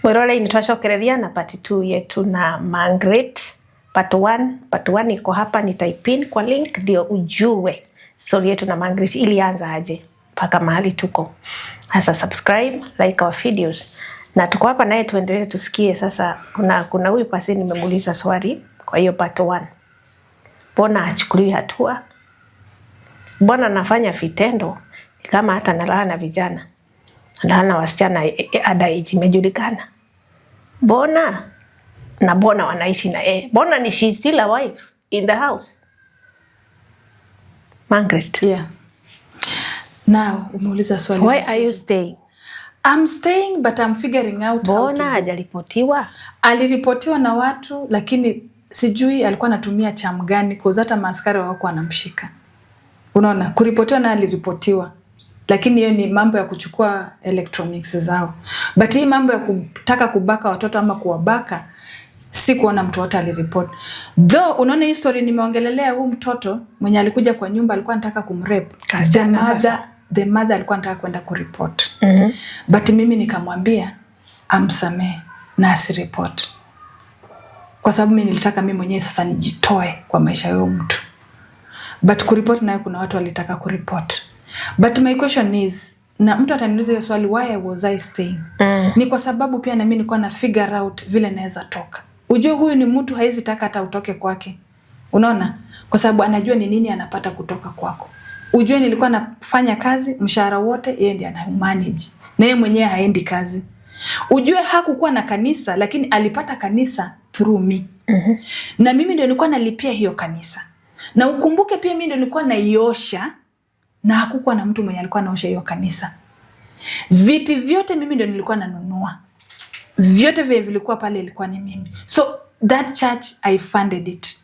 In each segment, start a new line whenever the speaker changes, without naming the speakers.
Mwirole initwacokereria na part 2 yetu na Margaret. Part 1 iko hapa, nitaipin kwa link ndio ujue story yetu na Margaret ilianza aje mpaka mahali tuko. Sasa subscribe, like our videos. Na tuko hapa naye tuendelee tusikie sasa kuna huyu pasi nimemuuliza swali kwa hiyo part 1. Mbona achukuliwe hatua? Mbona anafanya vitendo kama hata nalala na vijana? Nalala na wasichana age imejulikana. Mbona wanaishi na mbona ni she's still a wife in the house? Margaret.
Yeah. Now, umeuliza swali.
Why are you staying?
I'm staying but I'm figuring out
Mbona hajaripotiwa?
Aliripotiwa na watu lakini sijui alikuwa anatumia cham gani kwa hata maaskari wako wanamshika. Unaona, kuripotiwa na aliripotiwa. Lakini hiyo ni mambo ya kuchukua electronics zao. But hii mambo ya kutaka kubaka watoto ama kuwabaka si kuona mtu wote aliripoti. Though unaona hii story nimeongelelea huu mtoto mwenye alikuja kwa nyumba alikuwa anataka kumrape. The mother alikuwa anataka kwenda kuripoti. But mimi nikamwambia amsamehe na asiripoti. Kwa sababu mimi nilitaka mimi mwenyewe sasa nijitoe kwa maisha ya mtu. But kuripoti nayo kuna watu walitaka kuripoti. But my question is, na mtu ataniuliza hiyo swali, why was I staying? Ni kwa sababu pia na mimi nilikuwa na figure out vile naweza toka. Ujue huyu ni mtu haizi taka hata utoke kwake. Unaona? Kwa sababu anajua ni nini anapata kutoka kwako. Ujue nilikuwa nafanya kazi, mshahara wote yeye ndiye anamanage. Na yeye mwenyewe haendi kazi. Ujue hakukuwa na kanisa lakini alipata kanisa through me. Na mimi ndio nilikuwa nalipia hiyo kanisa. Na ukumbuke pia mimi ndio nilikuwa naiosha na hakukuwa na mtu mwenye alikuwa anaosha hiyo kanisa. Viti vyote mimi ndio nilikuwa nanunua. Vyote vilikuwa pale ilikuwa ni mimi. So that church I funded it.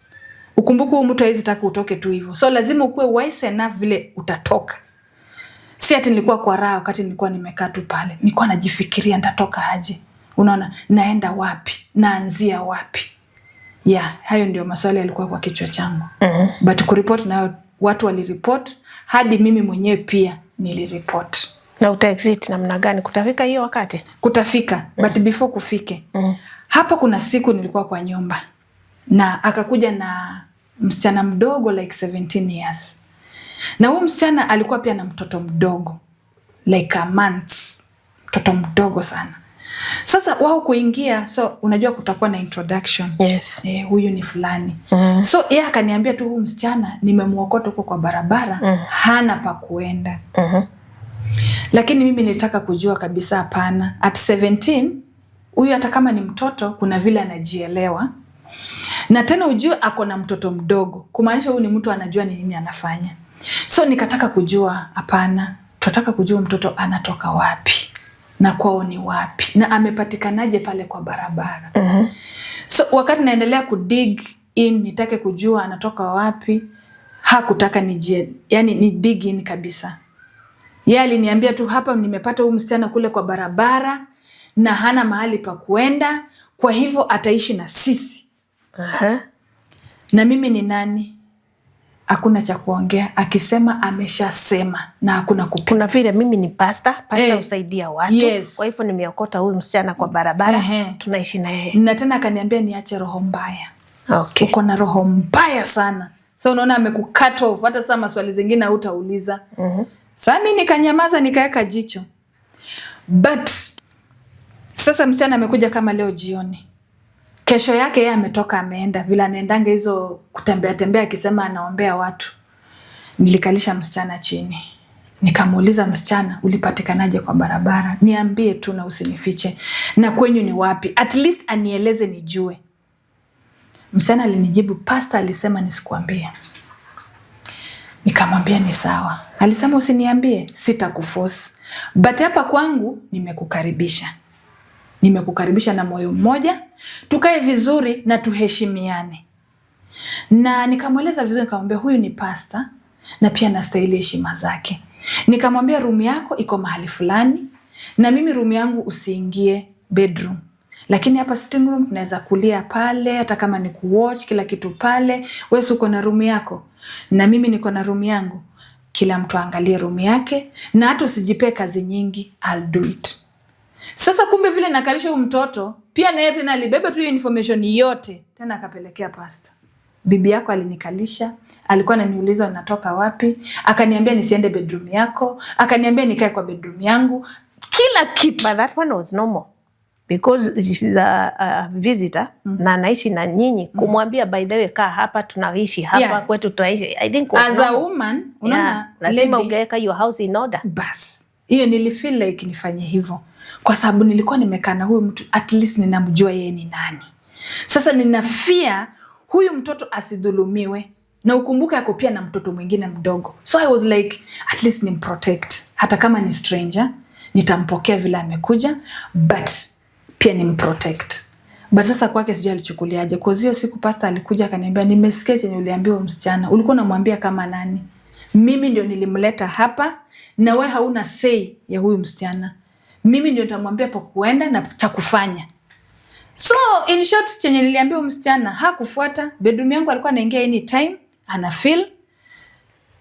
Ukumbuke huyu mtu haizi taka utoke tu hivyo. So lazima ukuwe wise enough vile utatoka. Si ati nilikuwa kwa raha wakati nilikuwa nimekaa tu pale. Nilikuwa najifikiria nitatoka aje. Unaona, naenda wapi? Naanzia wapi? Hayo ndio maswali yalikuwa kwa kichwa changu. But kuripoti nayo watu waliripoti, hadi mimi mwenyewe pia niliripoti.
Na utaexit namna gani? Kutafika hiyo wakati?
Kutafika, but before kufike. Hapa kuna siku nilikuwa kwa nyumba. Na akakuja na msichana mdogo like 17 years. Na huyu msichana alikuwa pia na mtoto mdogo. Like a month. Mtoto mdogo sana. Sasa wao kuingia, so unajua kutakuwa na introduction.
Yes.
Huyu ni fulani. So yeye akaniambia tu huyu msichana nimemuokota huko kwa barabara, hana pa kuenda. Lakini mimi nilitaka kujua kabisa hapana. At 17, huyu hata kama ni mtoto kuna vile anajielewa. Na tena ujue ako na mtoto mdogo. Kumaanisha huyu ni mtu anajua ni nini anafanya. So nikataka kujua hapana, tunataka kujua mtoto anatoka wapi. Na kwao ni wapi. Na amepatikanaje pale kwa barabara. So wakati naendelea kudig in, nitake kujua anatoka wapi, hakutaka nijie, yani ni dig in kabisa. Yeye aliniambia tu hapa nimepata huyu msichana kule kwa barabara na hana mahali pa kuenda, kwa hivyo ataishi na sisi. Na mimi ni nani? Hakuna cha kuongea, akisema ameshasema na hakuna kupinga.
Kuna vile mimi ni pastor usaidia watu.
Yes.
Kwa hivyo nimeokota huyu msichana kwa barabara, tunaishi na yeye.
Na tena akaniambia niache roho mbaya.
Okay.
Uko na roho mbaya sana. So unaona amekucut off, hata sasa maswali zingine hautauliza. Sasa mimi nikanyamaza nikaweka jicho. But sasa msichana amekuja kama leo jioni. Kesho yake yeye ametoka ameenda vile anaendanga hizo kutembea akisema anaombea watu. Nilikalisha msichana chini. Nikamuuliza msichana, ulipatikanaje kwa barabara? Niambie tu na usinifiche. Na kwenyu ni wapi? At least anieleze nijue. Msichana alinijibu, pastor alisema nisikuambie. Nikamwambia ni sawa. Alisema usiniambie, sitakuforce. But hapa kwangu nimekukaribisha. Nimekukaribisha na moyo mmoja, tukae vizuri na tuheshimiane. Na nikamweleza vizuri, nikamwambia huyu ni pastor na pia anastahili heshima zake. Nikamwambia room yako iko mahali fulani na mimi room yangu usiingie bedroom. Lakini hapa sitting room tunaweza kulia pale, hata kama ni kuwatch kila kitu pale. Wewe uko na room yako na mimi niko na room yangu. kila mtu aangalie room yake, na hata usijipe kazi nyingi, I'll do it. Sasa kumbe vile nakalisha huyu mtoto, pia naye tena alibeba tu information yote, tena akapelekea pastor. Bibi yako alinikalisha, alikuwa ananiuliza natoka wapi, akaniambia nisiende bedroom yako, akaniambia nikae kwa bedroom yangu, kila kitu.
But that one was normal. Because she's a visitor, na anaishi na nyinyi, kumwambia by the way kaa hapa, tunaishi hapa, kwetu tunaishi. I think
as a woman, unaona,
lazima ungeweka your house in order.
Bas, hiyo nilifeel like nifanye hivyo. Kwa sababu nilikuwa nimekaa na huyu mtu, at least ninamjua yeye ni nani. Sasa ninafia huyu mtoto asidhulumiwe, na ukumbuke ako pia na mtoto mwingine mdogo. So I was like, at least nimprotect. Hata kama ni stranger, nitampokea vile amekuja, but pia nimprotect. But sasa kwake sijui alichukuliaje. Kwa hiyo siku pastor alikuja akaniambia, nimesikia chenye uliambiwa msichana. Ulikuwa unamwambia kama nani? Mimi ndio nilimleta hapa, na wewe hauna say ya huyu msichana. Mimi ndio nitamwambia pa kuenda na cha kufanya. So in short, chenye niliambiwa msichana hakufuata. Bedroom yangu alikuwa anaingia anytime, ana feel.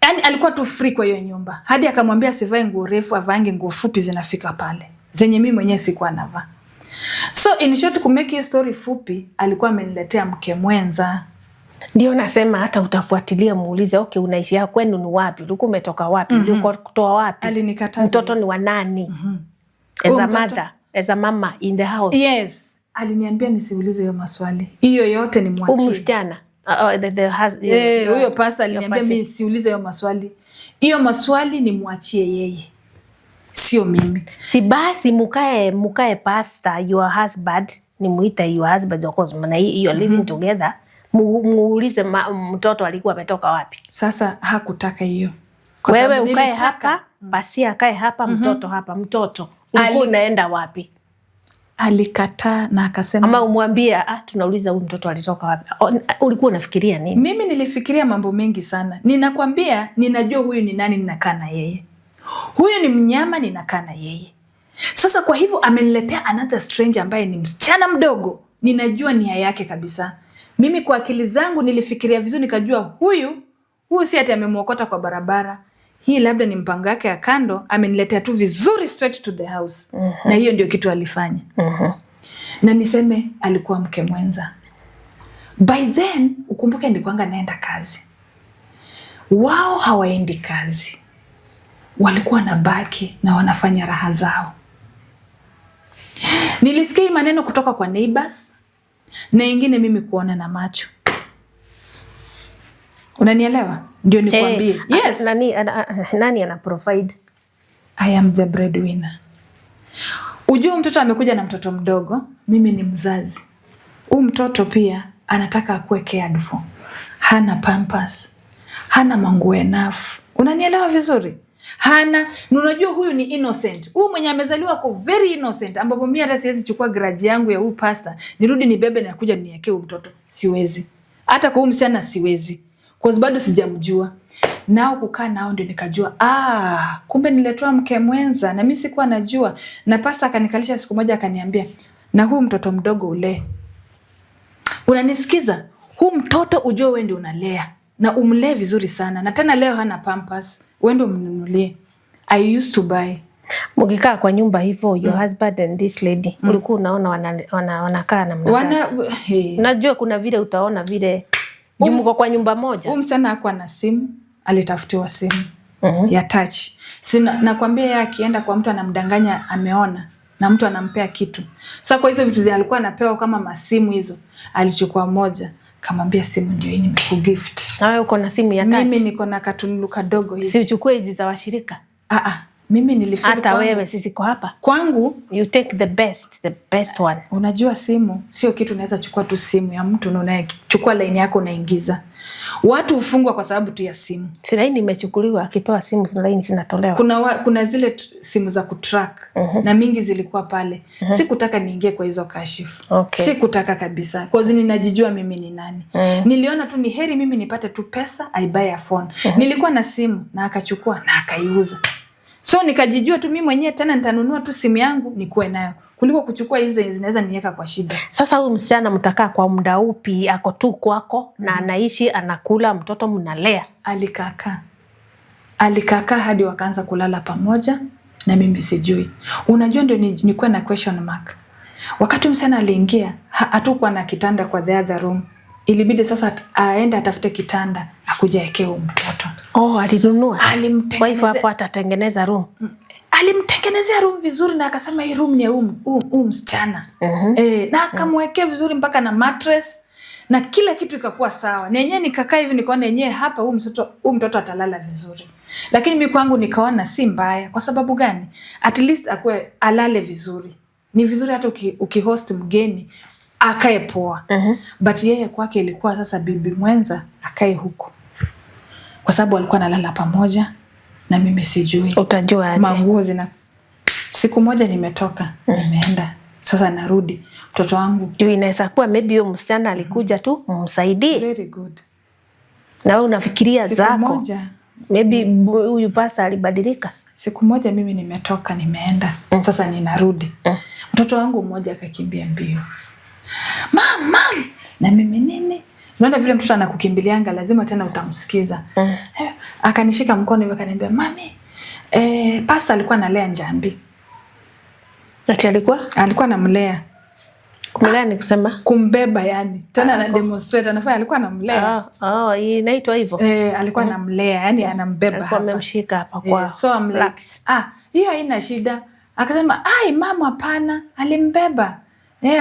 Yani alikuwa tu free kwa hiyo nyumba. Hadi akamwambia sivae nguo refu, avange nguo fupi zinafika pale, zenye mimi mwenyewe sikuwa navaa. So in short, kumake hiyo story fupi, alikuwa ameniletea mke mwenza.
Ndio nasema hata utafuatilia muulize, okay, unaishi hapa kwenu ni wapi? Ulikuwa umetoka wapi? Ulikuwa kutoa wapi?
Alinikataza.
Mtoto ni wa nani? As a mother, as a mama in the house.
Yes. Aliniambia nisiulize hiyo maswali. Hiyo yote ni mwachie.
Msichana.
Huyo pastor aliniambia mimi siulize hiyo maswali. Hiyo maswali ni mwachie yeye, sio mimi.
Si basi mukae pastor, your husband, ni muita your husband, of course, maana you are living together. Muulize mtoto alikuwa ametoka wapi.
Sasa hakutaka hiyo.
Wewe ukae hapa, Pasia akae hapa, mtoto hapa. Mtoto ulikuwa unaenda wapi?
Alikataa na akasema,
ama umwambie tunauliza huyu mtoto alitoka wapi. Ulikuwa unafikiria nini?
Mimi nilifikiria mambo mengi sana. Ninakwambia, ninajua huyu ni nani, ninakaa na yeye. Huyu ni mnyama, ninakaa na yeye. Sasa kwa hivyo ameniletea another stranger ambaye ni msichana mdogo. Ninajua nia yake kabisa. Mimi kwa akili zangu nilifikiria vizuri, nikajua huyu si ati amemwokota kwa barabara. Hii labda ni mpango yake ya kando, ameniletea tu vizuri straight to the house. Na hiyo ndio kitu alifanya. Na niseme alikuwa mke mwenza. By then, ukumbuke ndikuanga naenda kazi. Wao hawaendi kazi. Walikuwa na baki na wanafanya raha zao. Nilisikia maneno kutoka kwa neighbors, na ingine mimi kuona na macho. Unanielewa? Ndio nikwambie. Yes.
Nani ana provide?
I am the breadwinner. Ujue mtoto amekuja na mtoto mdogo, mimi ni mzazi. Huyu mtoto pia anataka akuwe cared for. Hana pampers, hana manguo enough. Unanielewa vizuri? Hana, unajua huyu ni innocent. Huyu mwenye amezaliwa kwa very innocent, ambapo mimi hata siwezi chukua grudge yangu ya huyu pastor, nirudi nibebe na kuja niwekee huyu mtoto. Siwezi. Hata kwa huyu msichana siwezi. Kwa sababu bado sijamjua. Nao kukaa nao ndio nikajua, kumbe niletwa mke mwenza na mimi sikuwa najua. Na pastor akanikalisha siku moja akaniambia, na huyu mtoto mdogo ule, unanisikiza? Huyu mtoto ujue wewe ndio unalea na umlee vizuri sana. Na tena leo hana pampers, wewe ndio umnunulie. I used to buy.
Mkikaa kwa nyumba hivyo, your husband and this lady, ulikuwa unaona wanakaa namna gani? Unajua kuna vile utaona vile mko kwa nyumba moja.
Huyu msichana hakuwa na simu, alitafutiwa simu ya touch. Nakwambia yeye akienda kwa mtu anamdanganya ameona, na mtu anampea kitu. Sasa kwa hizo vitu alikuwa anapewa kama masimu hizo, alichukua moja, kamwambia simu ndio hii nimekugift.
Na wewe uko na simu ya touch?
Mimi niko na katululu kadogo hivi.
Si uchukue hizi za washirika?
Mimi nilifika
hata wewe, sisi kwa hapa.
Kwangu
you take the best one.
Unajua simu sio kitu unaweza chukua tu simu ya mtu na unachukua line yako unaingiza. Watu hufungwa kwa sababu tu ya simu.
Si line imechukuliwa, akipewa simu line zinatolewa.
Kuna zile simu za kutrack na mingi zilikuwa pale. Sikutaka niingie kwa hizo kashifu. Sikutaka kabisa. Kwa sababu ninajijua mimi ni nani. Niliona tu ni heri mimi nipate tu pesa, I buy a phone. Nilikuwa na simu na akachukua na akaiuza. So nikajijua tu mimi mwenyewe, tena nitanunua tu simu yangu nikuwe nayo, kuliko kuchukua hizo zinaweza niweka kwa shida.
Sasa huyu msichana mtakaa kwa muda upi? Ako tu kwako na anaishi, anakula, mtoto mnalea?
Alikaka. Alikakaa hadi wakaanza kulala pamoja na mimi sijui. Unajua ndio nilikuwa na question mark. Wakati msichana aliingia, hatukuwa na kitanda kwa the other room. Ilibidi sasa aende atafute kitanda akuje aekee mtoto.
Alinunua. Kwa hivyo hapo atatengeneza room.
Alimtengenezea room vizuri na akasema hii room ni msichana. Na akamwekea vizuri mpaka na mattress na kila kitu ikakuwa sawa. Na yenyewe nikakaa hivi nikaona yenyewe hapa huyu mtoto atalala vizuri. Lakini mimi kwangu nikaona si mbaya. Kwa sababu gani? At least akue alale vizuri. Ni vizuri hata ukihost mgeni akae poa. But yeye kwake ilikuwa sasa bibi mwenza akae huko. Kwa sababu alikuwa analala pamoja na mimi sijui.
Utajua aje?
Manguo siku moja nimetoka, nimeenda. Sasa narudi. Mtoto wangu.
Juu inaweza kuwa maybe huyo msichana alikuja tu msaidie.
Very good.
Na wewe unafikiria
siku
zako.
Moja.
Maybe huyu pasta alibadilika.
Siku moja mimi nimetoka, nimeenda. Sasa ninarudi. Mtoto wangu mmoja akakimbia mbio. Mam, na mimi nini? Unaona vile mtoto anakukimbilianga lazima tena utamsikiza. Akanishika mkono hivi akaniambia, "Mami, pasta alikuwa analea Njambi."
Ati alikuwa
anamlea.
Kumlea ni kusema
kumbeba yani. Tena ana demonstrate anafanya alikuwa anamlea.
Inaitwa hivyo.
Alikuwa anamlea yani anambeba
hapa. Alikuwa amemshika hapa kwa.
So I'm like, hiyo haina shida. Akasema, "Ai mama hapana, alimbeba."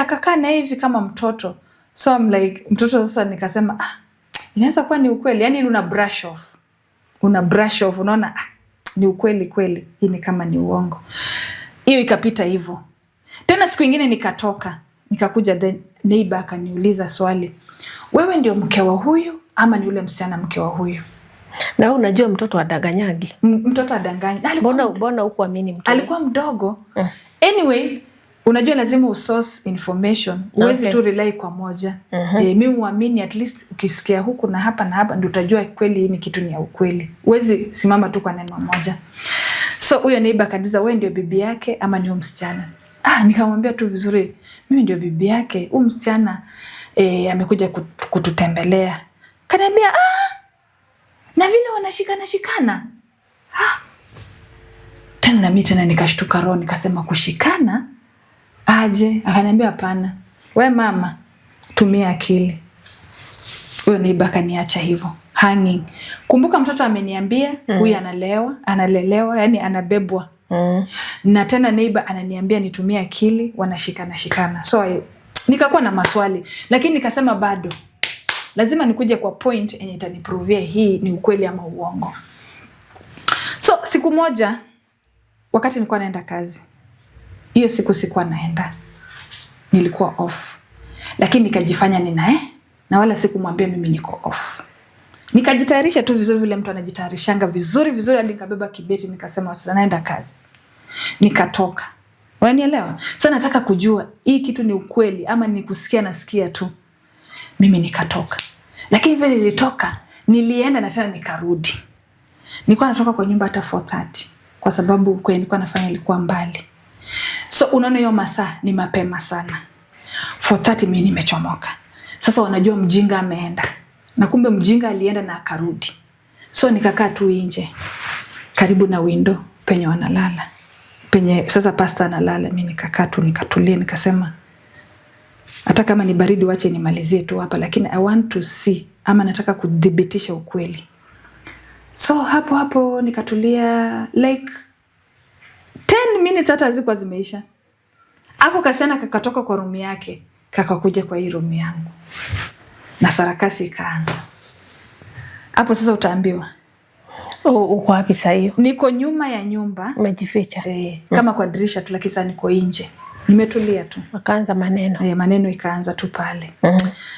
Akakaa na hivi kama mtoto. So I'm like, mtoto sasa nikasema, inaweza kuwa ni ukweli. Yani una brush off. Unaona ni ukweli kweli. Hii ni kama ni uongo. Hiyo ikapita hivyo. Tena siku nyingine nikatoka. Nikakuja the neighbor akaniuliza swali. Wewe ndio mke wa huyu ama ni yule msichana mke wa huyu?
Na unajua mtoto adanganyagi.
Mtoto adanganyi.
Mbona hukuamini mtoto?
Alikuwa mdogo. Anyway, unajua lazima usource information. Huwezi tu rely kwa moja. Mimi huamini at least ukisikia huku na hapa ndio utajua kweli hii ni kitu ni ya ukweli. Huwezi simama tu kwa neno moja. So huyo neighbor akaniuliza, wewe ndio bibi yake ama ni msichana? Nikamwambia tu vizuri, mimi ndio bibi yake. Huyu msichana amekuja kututembelea. Kaniambia, na vile wanashikana. Tena mimi nikashtuka roho nikasema kushikana? Aje? Akaniambia hapana. We mama, tumia akili. Huyo neighbor akaniacha hivyo. Hanging. Kumbuka mtoto ameniambia huyu analelewa, yani anabebwa. Na tena neighbor ananiambia nitumie akili, wanashikana. So nikakuwa na maswali, lakini nikasema bado lazima nikuje kwa point yenye itaniprovia hii ni ukweli ama uongo. So siku moja wakati nilikuwa naenda kazi. Hiyo siku sikuwa naenda. Nilikuwa off. Lakini nikajifanya na wala sikumwambia mimi niko off. Nikajitayarisha tu vizuri vile mtu anajitayarishanga vizuri hadi nikabeba kibeti nikasema sasa naenda kazi. Nikatoka. Unanielewa? Sasa nataka kujua hii kitu ni ukweli ama ni kusikia nasikia tu. Mimi nikatoka. Lakini vile nilitoka, nilienda na tena nikarudi. Nilikuwa natoka kwa nyumba hata 4:30 kwa sababu kwa nilikuwa nafanya ilikuwa mbali. So unaona hiyo masaa ni mapema sana. 4:30 mimi nimechomoka. Sasa wanajua mjinga ameenda. Na kumbe mjinga alienda na akarudi. So nikakaa tu nje karibu na window penye wanalala. Penye sasa pasta analala, mimi nikakaa tu nikatulia nikasema hata kama ni baridi wache nimalizie tu hapa, lakini I want to see ama nataka kudhibitisha ukweli. So hapo nikatulia like 10 minutes hata hazikuwa zimeisha. Hapo kasiana kakatoka kwa room yake, kakakuja kwa hii room yangu. Na sarakasi ikaanza. Hapo sasa utaambiwa.
Uko wapi sasa hiyo? Niko
nyuma ya nyumba.
Umejificha?
Kama kwa dirisha tu, lakini sasa niko nje. Nimetulia tu.
Wakaanza maneno.
Maneno ikaanza tu pale.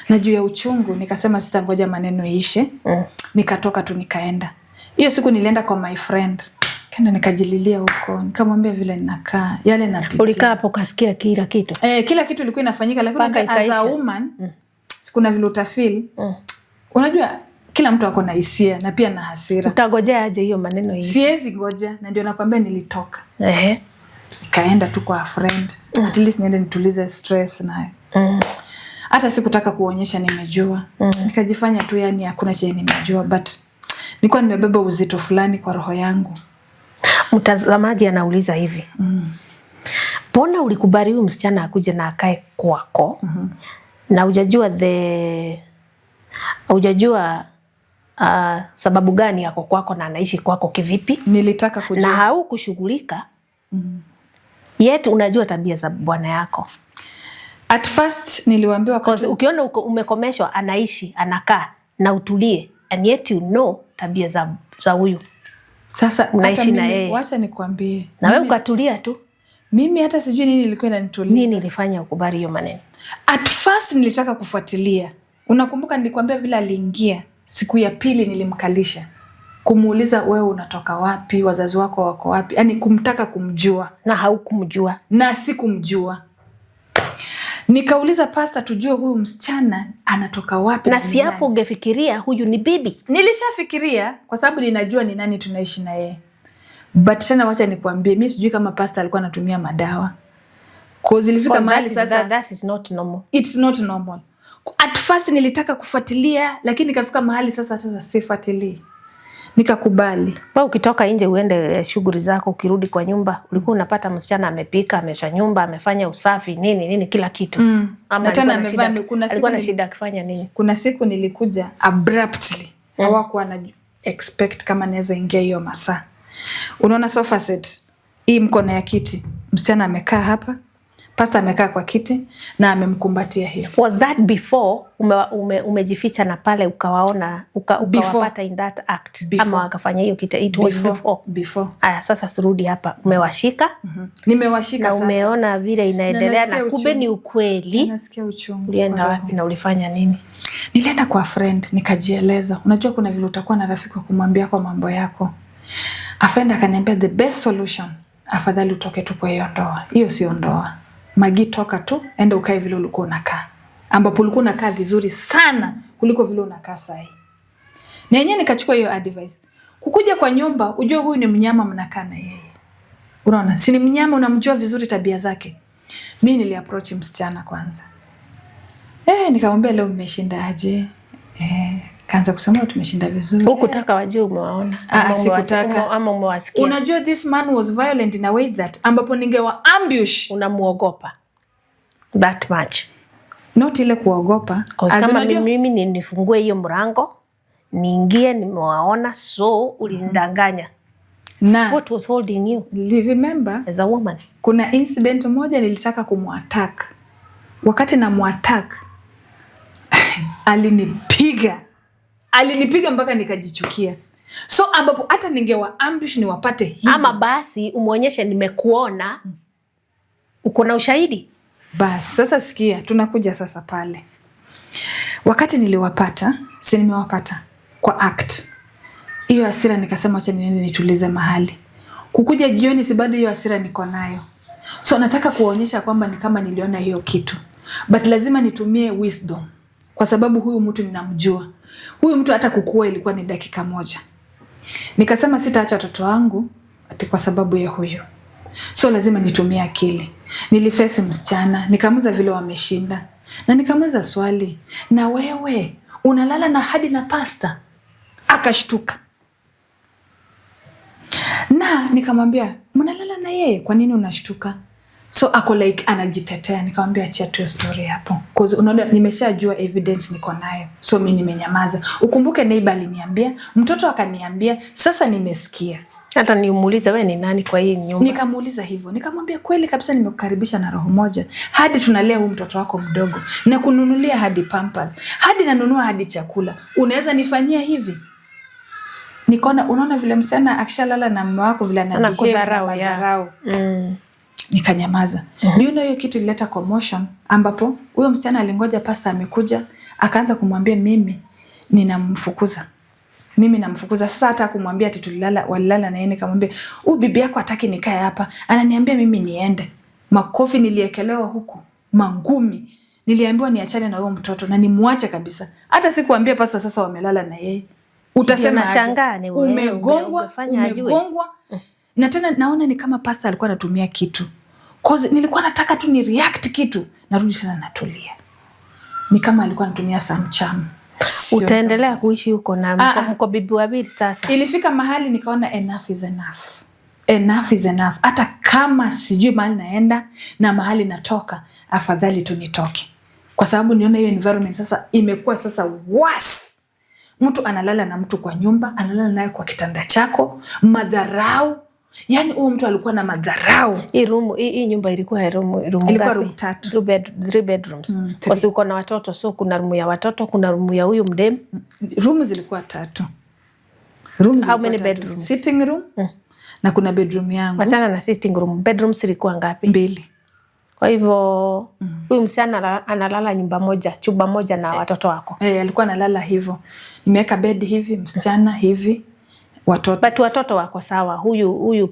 Na juu ya uchungu nikasema sitangoja maneno iishe. Nikatoka tu nikaenda. Hiyo siku nilienda kwa my friend. Kenda nikajililia huko. Nikamwambia vile ninakaa. Yale napitia.
Ulikaa hapo ukasikia kila kitu?
Kila kitu ilikuwa inafanyika, lakini as a woman sikuna vile utafeel. Unajua kila mtu ako na hisia na pia na hasira.
Utangojea aje hiyo maneno hii?
Siwezi ngoja, na ndio nakwambia nilitoka. Nikaenda tu kwa friend. At least niende nitulize stress nayo. Hata sikutaka kuonyesha nimejua. Nikajifanya tu yani hakuna chenye nimejua, but Nilikuwa nimebeba uzito fulani kwa roho yangu.
Mtazamaji anauliza hivi. Mbona ulikubali huyu msichana akuje na akae kwako? Na hujajua sababu gani yako kwako na anaishi kwako kivipi?
Nilitaka kujua.
Na haukushughulika. Yet unajua tabia za bwana yako.
At first niliwaambiwa
ukiona umekomeshwa anaishi, anakaa na utulie, and yet you know tabia za huyu.
Sasa
unaishi na yeye.
Wacha nikwambie.
Na wewe ukatulia tu.
Mimi hata sijui nini ilikuwa inanituliza.
Nini ilifanya ukubali hiyo maneno?
At first nilitaka kufuatilia. Unakumbuka nilikwambia vile aliingia, siku ya pili nilimkalisha. Kumuuliza wewe unatoka wapi, wazazi wako wako wapi? Yaani kumtaka kumjua.
Na haukumjua.
Na sikumjua. Nikauliza pastor tujue huyu msichana anatoka wapi.
Na si hapo ungefikiria huyu ni bibi?
Nilishafikiria kwa sababu ninajua ni nani tunaishi na yeye. But tena wacha nikwambie, mimi sijui kama pastor alikuwa anatumia madawa. Cause ilifika mahali sasa
that is not normal.
It's not normal. At first nilitaka kufuatilia, lakini ikafika mahali sasa sifuatilii. Nikakubali.
Wewe ukitoka nje uende shughuli zako, ukirudi kwa nyumba ulikuwa unapata msichana amepika, amesha nyumba, amefanya usafi, nini kila kitu.
Ama tena amevaa,
alikuwa na shida akifanya nini?
Kuna siku nilikuja abruptly. Hawakuwa na expect kama naweza ingia hiyo masaa. Unaona sofa set hii mkono ya kiti, msichana amekaa hapa, pastor amekaa kwa kiti na amemkumbatia hiyo.
Was that before umejificha na pale ukawaona ukawapata in that act? Before. Ama wakafanya hiyo kitu? It was
before.
Aya, sasa turudi hapa. Umewashika?
Nimewashika sasa.
Na umeona vile inaendelea na kumbe ni ukweli.
Nasikia uchungu.
Ulienda wapi na ulifanya nini?
Nilienda kwa friend nikajieleza. Unajua kuna vile utakuwa na rafiki kumwambia kwa mambo yako. A friend akaniambia the best solution, afadhali utoke tu kwa hiyo ndoa. Hiyo sio ndoa. Magi, toka tu, enda ukae vile ulikuwa unakaa. Ambapo ulikuwa unakaa vizuri sana kuliko vile unakaa sasa. Na yenyewe nikachukua hiyo advice. Kukuja kwa nyumba, ujue huyu ni mnyama mnakaa na yeye. Unaona? Si ni mnyama, unamjua vizuri tabia zake. Mimi niliapproach msichana kwanza. Nikamwambia leo mmeshinda aje? Kaanza kusema tumeshinda vizuri.
Hukutaka wajue umewaona?
Sikutaka.
Ama umewasikia?
Unajua this man was violent in a way that ambapo ningewa ambush.
Unamuogopa that much?
Not ile kuogopa.
Kama mimi nifungue hiyo mlango, niingie, nimewaona, so ulinidanganya.
Na
what was holding you?
Remember
as a woman.
Kuna incident moja nilitaka kumuattack. Wakati na muattack alinipiga mpaka nikajichukia. So ambapo hata ningewa ambush niwapate hivi.
Ama basi umuonyeshe nimekuona, uko na ushahidi.
Basi sasa sikia, tunakuja sasa pale. Wakati niliwapata, si nimewapata kwa act. Hiyo hasira nikasema acha niende nitulize mahali. Kukuja jioni si bado hiyo hasira niko nayo. So nataka kuonyesha kwamba ni kama niliona hiyo kitu. But lazima nitumie wisdom. Kwa sababu huyu mtu ninamjua. Huyu mtu hata kukua ilikuwa ni dakika moja. Nikasema sitaacha watoto wangu ati kwa sababu ya huyu. So lazima nitumie akili. Nilifesi msichana, nikamuza vile wameshinda. Na nikamuza swali, na wewe unalala na hadi na pasta? Akashtuka. Na nikamwambia, mnalala na yeye, kwa nini unashtuka? So ako like anajitetea. Nikamwambia achia tu story hapo. Cause unaona nimeshajua evidence niko nayo. So mimi nimenyamaza. Ukumbuke neighbor aliniambia, mtoto akaniambia, sasa nimesikia.
Hata nimuulize wewe ni nani kwa hii nyumba.
Nikamuuliza hivyo. Nikamwambia kweli kabisa nimekukaribisha na roho moja. Hadi tunalea huyu mtoto wako mdogo na kununulia hadi pampers. Hadi nanunua hadi chakula. Unaweza nifanyia hivi? Nikaona unaona vile msichana akishalala na mume wako vile anadharau. Nikanyamaza. Ndio hiyo kitu ilileta commotion ambapo huyo msichana alingoja pasta amekuja akaanza kumwambia mimi ninamfukuza. Mimi namfukuza. Sasa hata kumwambia ati walilala na yeye, nikamwambia bibi yako hataki nikae hapa. Ananiambia mimi niende. Makofi niliekelewa huku. Mangumi. Niliambiwa niachane na huyo mtoto na nimwache kabisa. Hata sikuambia pasta sasa wamelala na yeye. Utasema
aje?
Umegongwa. Na tena naona ni kama pasta alikuwa anatumia kitu. Cause nilikuwa nataka tu ni react kitu. Narudi tena natulia. Ni kama alikuwa anatumia some charm.
Utaendelea kuishi huko na mko bibi wawili sasa?
Ilifika mahali nikaona enough is enough. Enough is enough. Hata kama sijui mahali naenda na mahali natoka, afadhali tu nitoke. Kwa sababu niona hiyo environment sasa imekuwa sasa worse. Mtu analala na mtu kwa nyumba, analala naye kwa kitanda chako, madharau. Yaani huyo mtu alikuwa na madharau.
Hii nyumba ilikuwa room
ilikuwa room 3.
3 bedrooms. Kwa sababu uko na watoto, so kuna room ya watoto, kuna room ya huyu mdem.
Room zilikuwa 3.
How many bedrooms?
Sitting room na kuna bedroom yangu.
Wachana na sitting room. Bedrooms zilikuwa ngapi?
2.
Kwa hivyo huyu msichana analala nyumba moja, chumba moja na watoto wako.
Alikuwa analala hivyo. Nimeweka bed hivi, msichana hivi, watoto.
But watoto wako sawa. Huyu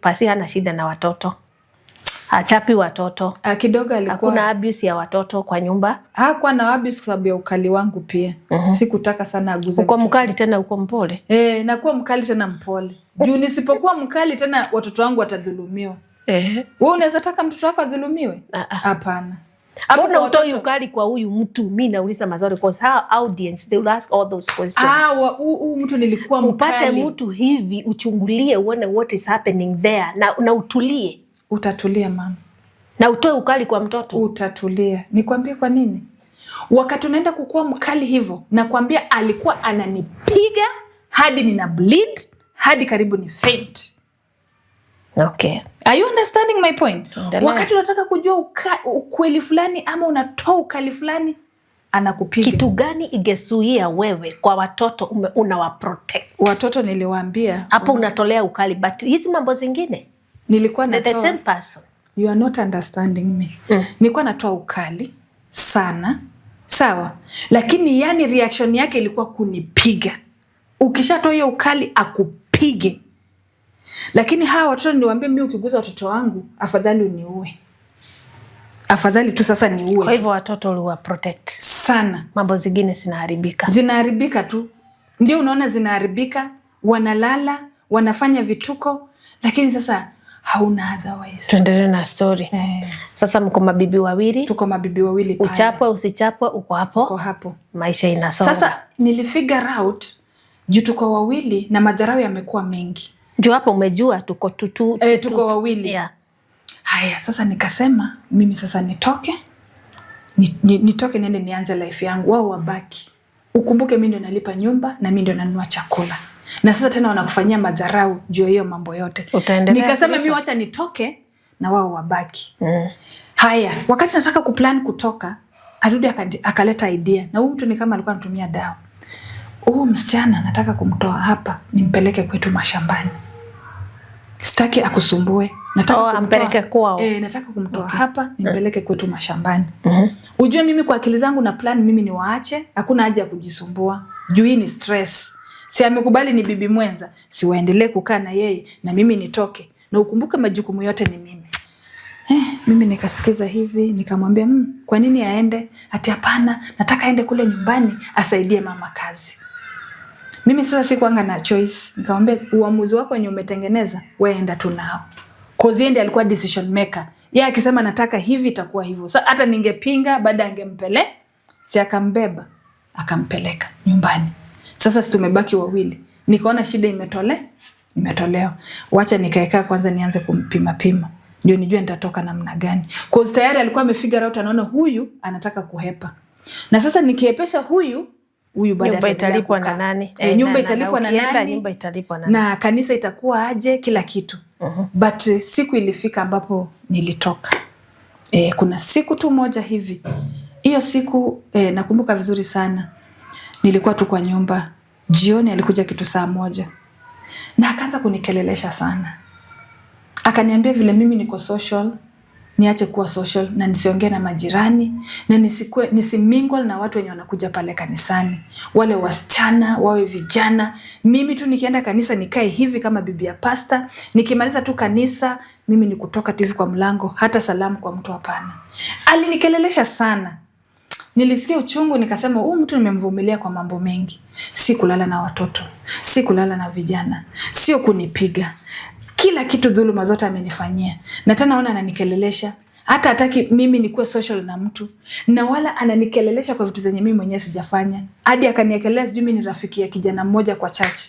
pasi hana shida na watoto. Hachapi watoto.
Kidogo alikuwa.
Hakuna abuse ya watoto kwa nyumba.
Hakuwa na abuse kwa sababu ya ukali wangu pia. Sikutaka sana aguze.
Uko mkali tena uko mpole.
Nakuwa mkali tena mpole. Juu nisipokuwa mkali tena watoto wangu watadhulumiwa. Wewe unaweza taka mtoto wako adhulumiwe? Hapana.
Mbona utoi ukali kwa huyu mtu? Mimi nauliza maswali because how audience they will ask all those questions.
Mtu nilikuwa mkali.
Upate mtu hivi uchungulie uone what is happening there na utulie.
Utatulia mama.
Na utoe ukali kwa mtoto.
Utatulia. Nikwambie kwa nini? Wakati unaenda kukua mkali hivyo, nakwambia alikuwa ananipiga hadi nina bleed, hadi karibu ni faint.
Okay.
Are you understanding my point? Wakati unataka kujua ukweli fulani ama unatoa ukali fulani, anakupiga.
Kitu gani ingezuia wewe kwa watoto unawaprotect?
Watoto niliwaambia.
Hapo unatolea ukali, but hizi mambo zingine
nilikuwa natoa.
The same person.
You are not understanding me. Nilikuwa natoa ukali sana. Sawa. Lakini yani reaction yake ilikuwa kunipiga. Ukishatoa hiyo ukali akupige. Lakini hawa watoto niwaambia mimi ukiguza watoto wangu afadhali uniue. Afadhali tu sasa niue.
Kwa hivyo watoto uliwa protect
sana.
Mambo zingine zinaharibika.
Zinaharibika tu. Ndio unaona zinaharibika, wanalala, wanafanya vituko, lakini sasa hauna otherwise.
Tuendelee na story. Sasa mko mabibi wawili.
Tuko mabibi wawili pale.
Uchapwe usichapwe uko hapo.
Uko hapo.
Maisha inasonga.
Sasa nilifigure out juu tuko wawili na madharau yamekuwa mengi.
Juu hapo umejua tuko
tuko wawili.
Yeah.
Haya, sasa nikasema mimi sasa nitoke. Nitoke niende nianze life yangu. Wao wabaki. Ukumbuke mimi ndio nalipa nyumba na mimi ndio nanunua chakula. Na sasa tena wanakufanyia madharau juu hiyo mambo yote. Nikasema mimi wacha nitoke na wao wabaki. Haya, wakati nataka kuplan kutoka, arudi akaleta idea. Na huyu mtu ni kama alikuwa anatumia dawa. Huyu msichana nataka kumtoa hapa, nimpeleke kwetu mashambani. Sitaki akusumbue. Nataka
ampeleke kwao.
Nataka kumtoa hapa, nimpeleke kwetu mashambani. Ujue mimi kwa akili zangu na plan mimi ni waache, hakuna haja ya kujisumbua. Juu hii ni stress. Si amekubali ni bibi mwenza, si waendelee kukaa na yeye na mimi nitoke. Na ukumbuke majukumu yote ni mimi. Mimi nikasikiza hivi, nikamwambia kwa nini aende? Ati hapana, nataka aende kule nyumbani asaidie mama kazi. Mimi sasa sikuanga na choice. Nikamwambia uamuzi wako wenye umetengeneza, wewe enda tu nao. Cause yeye ndiye alikuwa decision maker. Yeye akisema nataka hivi itakuwa hivyo. Sasa hata ningepinga baada angempeleka, si akambeba, akampeleka nyumbani. Sasa tumebaki wawili. Nikaona shida imetolewa. Wacha nikaekaa kwanza nianze kumpima. Ndio nijue nitatoka namna gani. Cause tayari alikuwa amefigure out anaona huyu anataka kuhepa. Na sasa nikiepesha huyu baada
nyumba italipwa na nani?
Nyumba italipwa na nani?
Nyumba italipwa na nani?
Na kanisa itakuwa aje, kila kitu. But siku ilifika ambapo nilitoka. Kuna siku tu moja hivi. Hiyo siku nakumbuka vizuri sana. Nilikuwa tu kwa nyumba. Jioni alikuja kitu saa 1. Na akaanza kunikelelesha sana. Akaniambia vile mimi niko social, niache kuwa social na nisiongee na majirani na nisimingle na watu wenye wanakuja pale kanisani. Wale wasichana, wawe vijana. Mimi tu nikienda kanisa nikae hivi kama bibi ya pasta. Nikimaliza tu kanisa, mimi ni kutoka tu hivi kwa mlango, hata salamu kwa mtu hapana. Alinikelelesha sana. Nilisikia uchungu nikasema huyu mtu nimemvumilia kwa mambo mengi. Si kulala na watoto, si kulala na vijana, sio kunipiga. Kila kitu dhuluma zote amenifanyia. Na tena ona ananikelelesha, Hata hataki mimi nikuwe social na mtu. Na wala ananikelelesha kwa vitu zenye mimi mwenyewe sijafanya. Hadi akaniekelea sijui mimi ni rafiki ya kijana mmoja kwa church.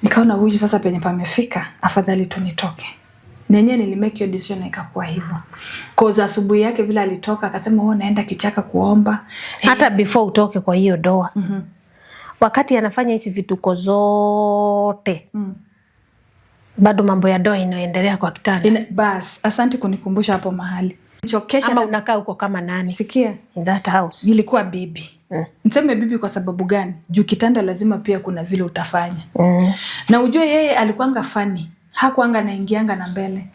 Nikaona huyu sasa penye pamefika, afadhali tu nitoke. Nenye nilimake hiyo decision na ikakuwa hivyo. Cause asubuhi yake vile alitoka akasema wewe naenda kichaka kuomba.
Hata before utoke kwa hiyo doa. Wakati anafanya hizi vituko zote. Bado mambo ya doa inaendelea kwa kitanda.
Bas, asante kunikumbusha hapo mahali.
Chokesha ama unakaa huko kama nani?
Sikia.
In that house.
Nilikuwa bibi. Niseme bibi kwa sababu gani? Juu kitanda lazima pia kuna vile utafanya. Na ujue yeye alikuanga funny. Hakuanga anaingianga na mbele.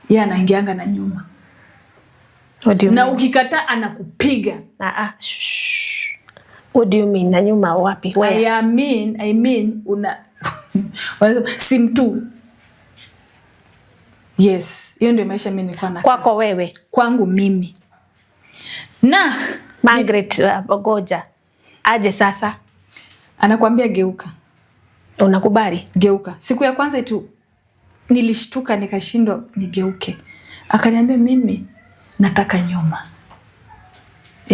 Yeye anaingianga na nyuma. Na ukikataa anakupiga.
What do you mean? Na nyuma wapi?
I mean una sim tu. Yes, hiyo ndio maisha mimi nilikuwa na.
Kwako wewe?
Kwangu mimi. Na
Margaret Bogoja aje sasa?
Anakuambia geuka.
Unakubali?
Geuka. Siku ya kwanza tu nilishtuka nikashindwa nigeuke. Akaniambia mimi nataka nyuma.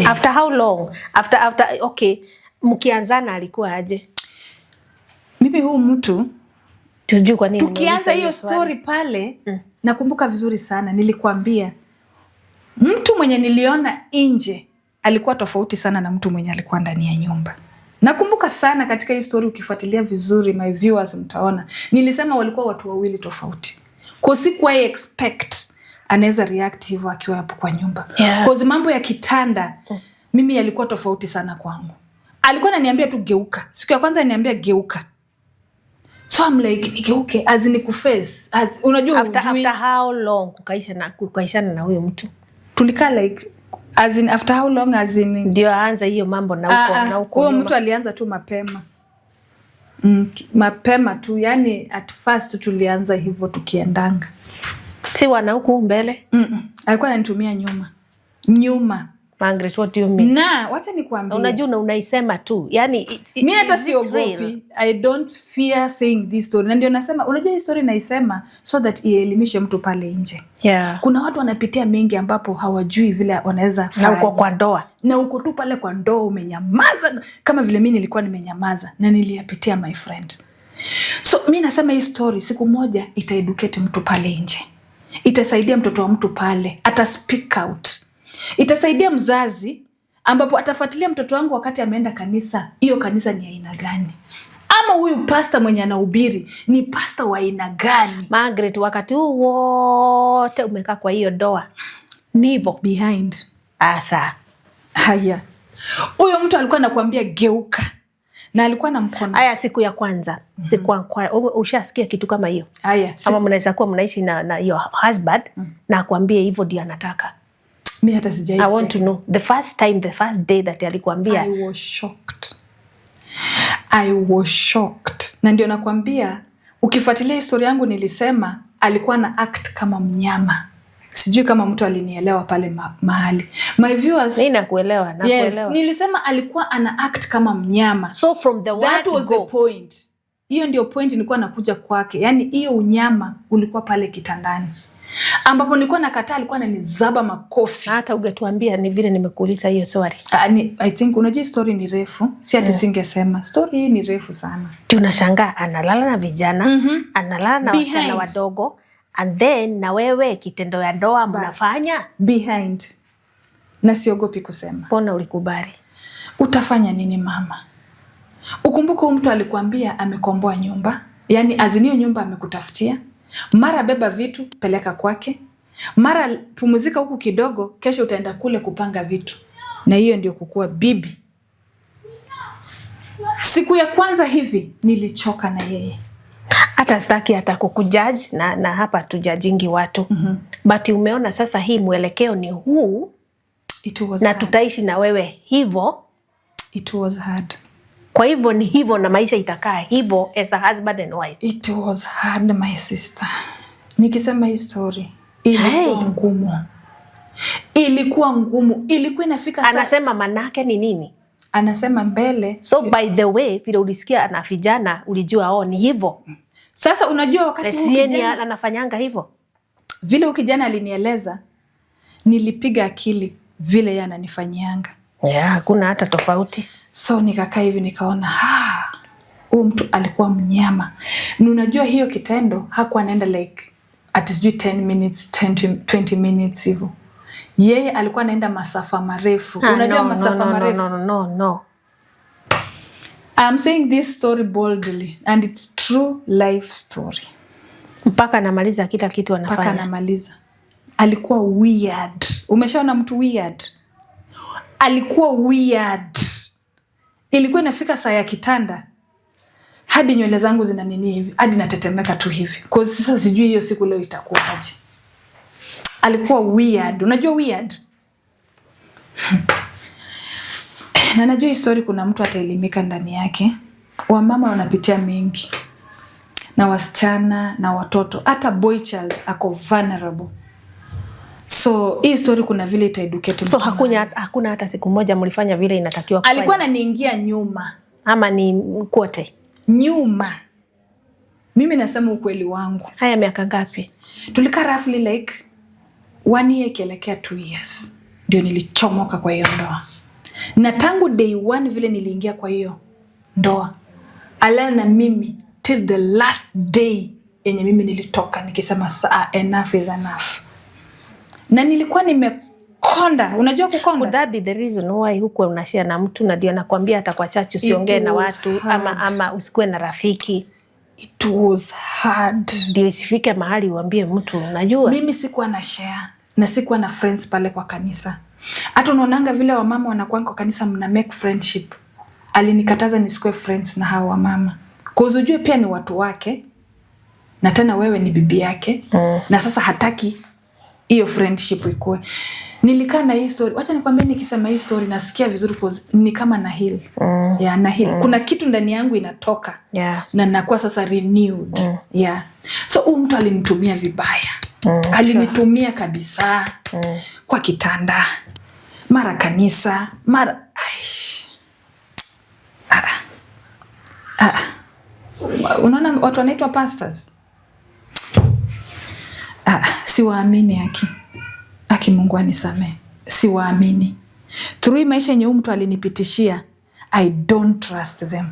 After how long? After okay, mkianzana alikuwa aje?
Mimi huu mtu
tujui kwa nini
tukianza hiyo story pale nakumbuka vizuri sana nilikwambia mtu mwenye niliona nje alikuwa tofauti sana na mtu mwenye alikuwa ndani ya nyumba. Nakumbuka sana katika hii story ukifuatilia vizuri my viewers mtaona nilisema walikuwa watu wawili tofauti. Kwa siku I expect anaweza react hivyo akiwa hapo kwa nyumba. Cause mambo ya kitanda mimi yalikuwa tofauti sana kwangu. Alikuwa ananiambia tu geuka. Siku ya kwanza ananiambia geuka. So I'm like nigeuke as in kuface as unajua
after how long kukaishana na huyo mtu?
Tulikaa like as in after how long as in
ndio aanza hiyo mambo na huko.
Huyo mtu alianza tu mapema. Mapema tu yani at first tulianza hivyo tukiendanga.
Si wana huku mbele?
Alikuwa ananitumia nyuma.
Margaret, what do you mean?
Na wacha nikwambie.
Unajua na unaisema tu. Yani
mimi hata siogopi. I don't fear saying this story. Na ndio nasema unajua hii story naisema so that ielimishe mtu pale nje. Kuna watu wanapitia mengi ambapo hawajui vile wanaweza fanya.
Na uko kwa ndoa.
Na uko tu pale kwa ndoa umenyamaza kama vile mimi nilikuwa nimenyamaza na niliyapitia my friend. So mimi nasema hii story siku moja itaeducate mtu pale nje. Itasaidia mtoto wa mtu pale, ata speak out. Itasaidia mzazi ambapo atafuatilia mtoto wangu wakati ameenda kanisa, hiyo kanisa ni aina gani? Ama huyu pastor mwenye anahubiri ni pastor wa aina gani?
Margaret, wakati wote umekaa kwa hiyo doa. Nivo
behind.
Asa.
Haya. Huyo mtu alikuwa anakuambia geuka. Na alikuwa na mkono.
Haya siku ya kwanza. Ushasikia kitu kama hiyo?
Haya.
Kama mnaweza kuwa mnaishi na your husband na akwambie hivyo ndio anataka.
Mimi hata sijaisikia.
I want to know the first day that alikwambia.
I was shocked. Na ndio nakwambia ukifuatilia historia yangu nilisema alikuwa na act kama mnyama. Sijui kama mtu alinielewa pale mahali. My viewers,
mimi nakuelewa.
Yes, nilisema alikuwa ana act kama mnyama.
So from the word
that was the point. Hiyo ndio point nilikuwa nakuja kwake. Yaani hiyo unyama ulikuwa pale kitandani. Ambapo nilikuwa nakataa alikuwa ananizaba makofi.
Hata ungetuambia ni vile nimekuuliza hiyo story.
I think unajua story ni refu. Si ati singesema. Story hii ni refu sana.
Tunashangaa analala na vijana, analala na wasichana wadogo. And then na wewe kitendo ya ndoa mnafanya
behind. Na siogopi kusema.
Mbona ulikubali?
Utafanya nini mama? Ukumbuke mtu alikwambia amekomboa nyumba. Yaani azinio nyumba amekutafutia. Mara beba vitu peleka kwake. Mara pumzika huku kidogo, kesho utaenda kule kupanga vitu. Na hiyo ndio kukua bibi. Siku ya kwanza hivi nilichoka na yeye.
Hata sitaki hata kukujudge na hapa tujajingi watu. But umeona sasa hii mwelekeo ni huu. Na hard. Tutaishi na wewe hivyo.
It was hard.
Kwa hivyo ni hivyo na maisha itakaa hivyo as a husband and wife.
It was hard my sister. Nikisema hii story ilikuwa ngumu. Ilikuwa ngumu. Ilikuwa inafika
sasa. Anasema manake ni nini?
Anasema mbele.
So by the way, vile ulisikia na vijana ulijua ni hivyo.
Sasa unajua wakati
kijana anafanyanga hivyo.
Vile kijana alinieleza nilipiga akili vile yeye ananifanyianga.
Hakuna hata tofauti.
So nikakaa hivi nikaona huyu mtu alikuwa mnyama. Na unajua hiyo kitendo hakuwa anaenda like at least 10 minutes, 20 minutes hivyo. Yeye alikuwa anaenda masafa marefu. Unajua masafa marefu?
No.
I'm saying this story boldly and it's true life story.
Mpaka anamaliza kila kitu anafanya.
Mpaka anamaliza. Alikuwa weird. Umeshaona mtu weird? Alikuwa weird. Ilikuwa inafika saa ya kitanda, hadi nywele zangu zina nini hivi, hadi natetemeka tu hivi. Kwa sasa sijui hiyo siku leo itakuwaje. Alikuwa weird. Unajua weird? Na najua hii story kuna mtu ataelimika ndani yake. Wamama wanapitia mengi. Na wasichana na watoto. Hata boy child ako vulnerable. So hii story kuna vile itaeducate.
So hakuna hata siku moja mlifanya vile inatakiwa kufanya.
Alikuwa ananiingia nyuma.
Ama ni kote?
Nyuma. Mimi nasema ukweli wangu.
Haya miaka ngapi?
Tulikaa roughly like 1 year kielekea 2 years. Ndio nilichomoka kwa hiyo ndoa. Na tangu day 1 vile niliingia kwa hiyo ndoa, alala na mimi till the last day yenye mimi nilitoka nikisema enough is enough. Na nilikuwa nimekonda. Unajua kukonda?
Would that be the reason why huko unashare na mtu na ndio nakwambia hata kwa chachu usiongee na watu ama usikue na rafiki?
It was hard.
Ndio isifike mahali uambie mtu unajua.
Mimi sikuwa na share na sikuwa na friends pale kwa kanisa. Hata unaonanga vile wamama wanakuwa kwa kanisa mna make friendship. Alinikataza nisikue friends na hao wamama. Cause ujue pia ni watu wake na tena wewe ni bibi yake. Na sasa hataki hiyo friendship ikue. Nilikaa na hii story. Wacha nikwambie nikisema hii story nasikia vizuri cause ni kama na heal. Na heal. Kuna kitu ndani yangu inatoka. Na nakuwa sasa renewed. So huyu mtu alinitumia vibaya. Alinitumia kabisa. Kwa kitanda. Mara kanisa. Mara unaona watu wanaitwa pastors. Siwaamini Aki Mungu anisamee. Siwaamini. Through maisha yenye mtu alinipitishia, I don't trust them.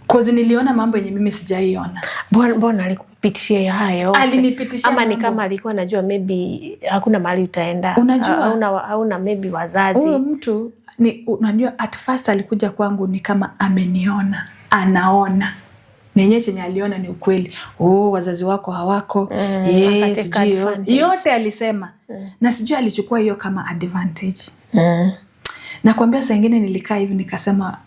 Cause niliona mambo yenye mimi sijaiona.
Mbona alikupitishia ya hayo?
Alinipitishia
ama ni kama alikuwa anajua maybe hakuna mahali utaenda.
Unajua
hauna maybe wazazi.
Huyo mtu unajua at first alikuja kwangu ni kama ameniona, anaona. Na yenyewe chenye aliona ni ukweli. Wazazi wako hawako. Sijui yote alisema. Na sijui alichukua hiyo kama advantage. Nakwambia saa nyingine nilikaa hivi nikasema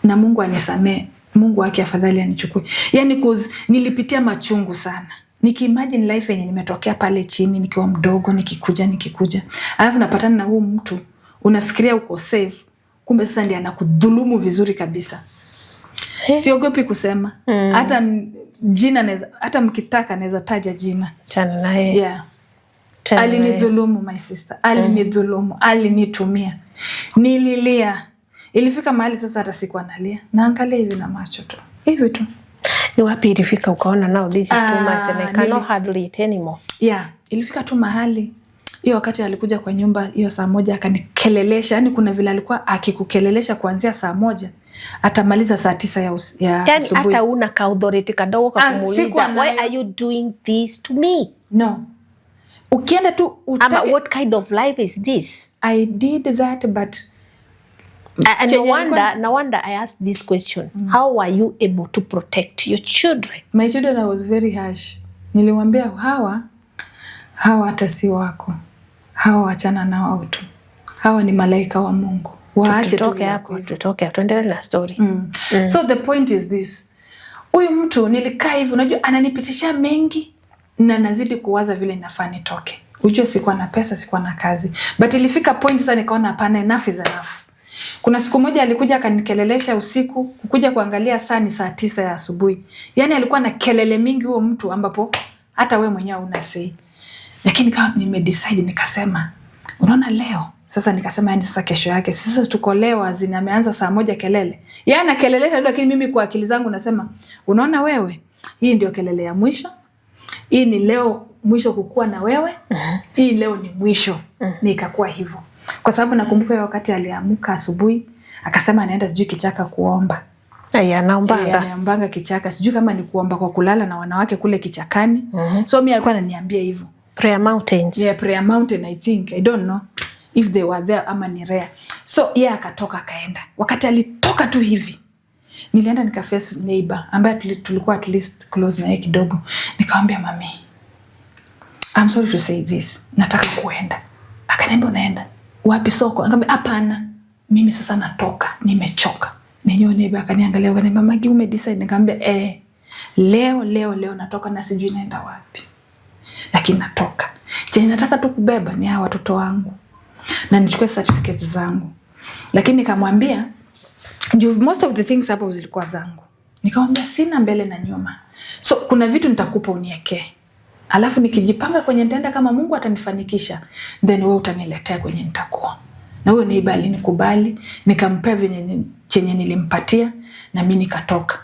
na Mungu anisamee. Mungu wake afadhali anichukue. Yani cause nilipitia machungu sana. Nikiimagine life yenye nimetokea pale chini nikiwa mdogo nikikuja. Alafu napatana na huu mtu unafikiria uko safe. Kumbe sasa ndiye anakudhulumu vizuri kabisa. Siogopi kusema. Hata jina hata mkitaka naweza taja jina.
Chana naye.
Alinidhulumu my sister. Alinidhulumu, alinitumia. Nililia. Ilifika mahali sasa hata sikuwa nalia. Naangalia hivi na macho tu. Hivi tu.
Ni wapi ilifika ukaona now this is too much and I cannot handle it anymore?
Ilifika tu mahali. Hiyo wakati alikuja kwa nyumba hiyo saa 1 akanikelelesha. Yani kuna vile alikuwa akikukelelesha kuanzia saa 1 atamaliza saa 9 ya
yani
asubuhi.
Hata una ka authority kadogo kwa kumuuliza why are you doing this to me?
No. Ukienda tu
ama what kind of life is this?
I did that but
no wonder I asked this question. How were you able to protect your children?
My children, I was very harsh. Nilimwambia hawa hata si wako. Hawa achana na wao tu. Hawa ni malaika wa Mungu. Waache
tutoke hapo, tuendelee na story.
So the point is this. Huyu mtu nilikaa hivi, unajua ananipitisha mengi na nazidi kuwaza vile inafaa nitoke. Unajua sikuwa na pesa, sikuwa na kazi. But ilifika point sasa nikaona hapana, enough is enough. Kuna siku moja alikuja akanikelelesha usiku, kukuja kuangalia saa ni saa 9 ya asubuhi. Yani alikuwa na kelele mingi huo mtu ambapo hata we mwenyewe unasei. Lakini kama nimedecide nikasema, unaona leo, sasa nikasema yani sasa kesho yake, sasa tuko leo azini ameanza saa 1 kelele. Yeye anakelelesha lakini mimi kwa akili zangu nasema, unaona wewe, hii ndio kelele ya mwisho. Hii ni leo mwisho kukua na wewe. Hii leo ni mwisho. Ni ikakuwa hivyo. Kwa sababu nakumbuka wakati aliamka asubuhi akasema anaenda sijui kichaka kuomba. Anaombanga kichaka. Sijui kama ni kuomba kwa kulala na wanawake kule kichakani. So mimi alikuwa ananiambia hivyo.
Prayer mountains.
Yeah, prayer mountain I think. I don't know if they were there ama ni rare. So akatoka akaenda. Wakati alitoka tu hivi, nilienda nikaface neighbor ambaye tulikuwa at least close na yeye kidogo. Nikamwambia mami, I'm sorry to say this. Nataka kuenda. Akaniambia unaenda wapi soko? Nikamwambia hapana. Mimi sasa natoka. Nimechoka. Nenyo neighbor akaniangalia akaniambia Magi umedecide? Nikamwambia leo natoka na sijui naenda wapi. Lakini natoka. Je, nataka tu kubeba ni hawa watoto wangu na nichukue certificates zangu. Lakini nikamwambia most of the things hapo zilikuwa zangu. Nikamwambia sina mbele na nyuma. So kuna vitu nitakupa uniekee. Alafu nikijipanga kwenye nitaenda kama Mungu atanifanikisha, then wewe utaniletea kwenye nitakuwa. Na huyo neighbor alinikubali, nikampea chenye nilimpatia na mimi nikatoka.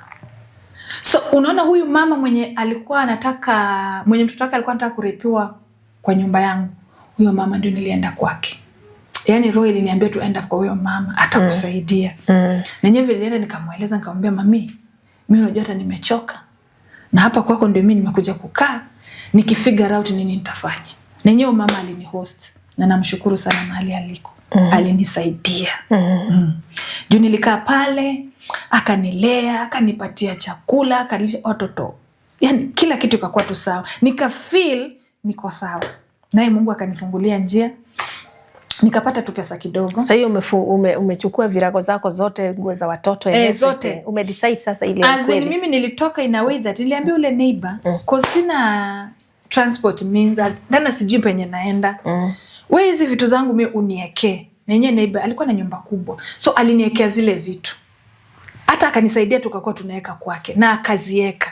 So unaona huyu mama mwenye alikuwa anataka, mwenye mtoto wake alikuwa anataka kurepiwa kwa nyumba yangu, huyo mama ndio nilienda kwake. Yaani roho iliniambia tuenda kwa huyo mama atakusaidia. Na nyewe nilienda nikamweleza nikamwambia mami, mimi unajua hata nimechoka. Na hapa kwako ndio mimi nimekuja kukaa nikifigure out nini nitafanya. Na nyewe mama alinihost na namshukuru sana mahali aliko. Alinisaidia. Juu nilikaa pale, akanilea, akanipatia chakula, akalisha watoto. Yaani kila kitu kikakuwa tu sawa. Nika feel niko sawa. Naye Mungu akanifungulia njia. Nikapata tu pesa kidogo.
Sasa hiyo umechukua virago zako zote, nguo za watoto
zote.
Umedecide sasa ile kweli.
As in mimi nilitoka in a way that niliambia ule neighbor, cause sina transport means, ndana sijui penye naenda. Wewe hizi vitu zangu mimi uniekee. Na yeye neighbor alikuwa na nyumba kubwa. So aliniekea zile vitu. Hata akanisaidia tukakuwa tunaweka kwake na akazieka.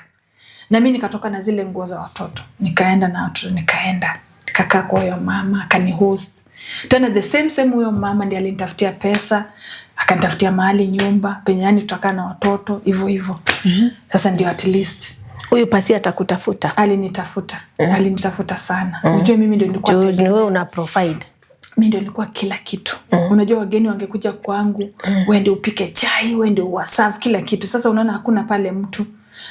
Na mimi nikatoka na zile nguo za watoto. Nikaenda na watoto nikakaa kwa huyo mama, akanihost. Tena the same huyo mama ndiye alinitafutia pesa, akanitafutia mahali nyumba, penye yani tutakaa na watoto, hivyo. Sasa ndio at least
huyu pasi atakutafuta.
Alinitafuta sana. Unajua mimi ndio nilikuwa
wewe una provide.
Mimi ndio nilikuwa kila kitu. Unajua wageni wangekuja kwangu, wewe ndio upike chai, wewe ndio uwaserve kila kitu. Sasa unaona hakuna pale mtu.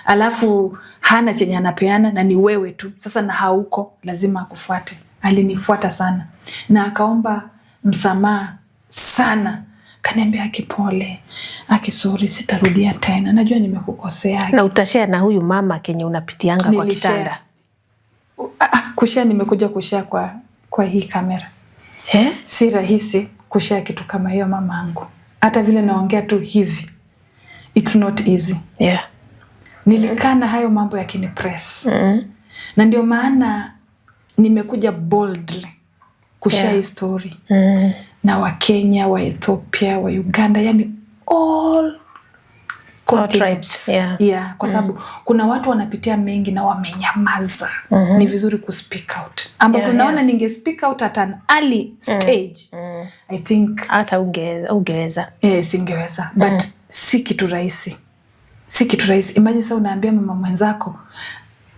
Alafu hana chenye anapeana na ni wewe tu. Sasa na hauko lazima akufuate. Alinifuata sana. Na akaomba msamaha sana. Kaniambia akipole, sorry sitarudia tena. Najua nimekukosea.
Na utashare na huyu mama kenye unapitianga kwa kitanda.
Kushare nimekuja kushare kwa hii kamera. Si rahisi kushare kitu kama hiyo mamangu. Hata vile naongea tu hivi. It's not easy.
Yeah.
Nilikaa na hayo mambo yakinipress. Na ndio maana nimekuja boldly kushare story. Na wa Kenya, wa Ethiopia, wa Uganda, yani all continents. Yeah, kwa sababu kuna watu wanapitia mengi na wamenyamaza. Ni vizuri ku speak out. Ambapo naona ninge speak out at an early stage. I think
hata ungeweza.
Singeweza. But si kitu rahisi. Imagine sasa unaambia mama mwenzako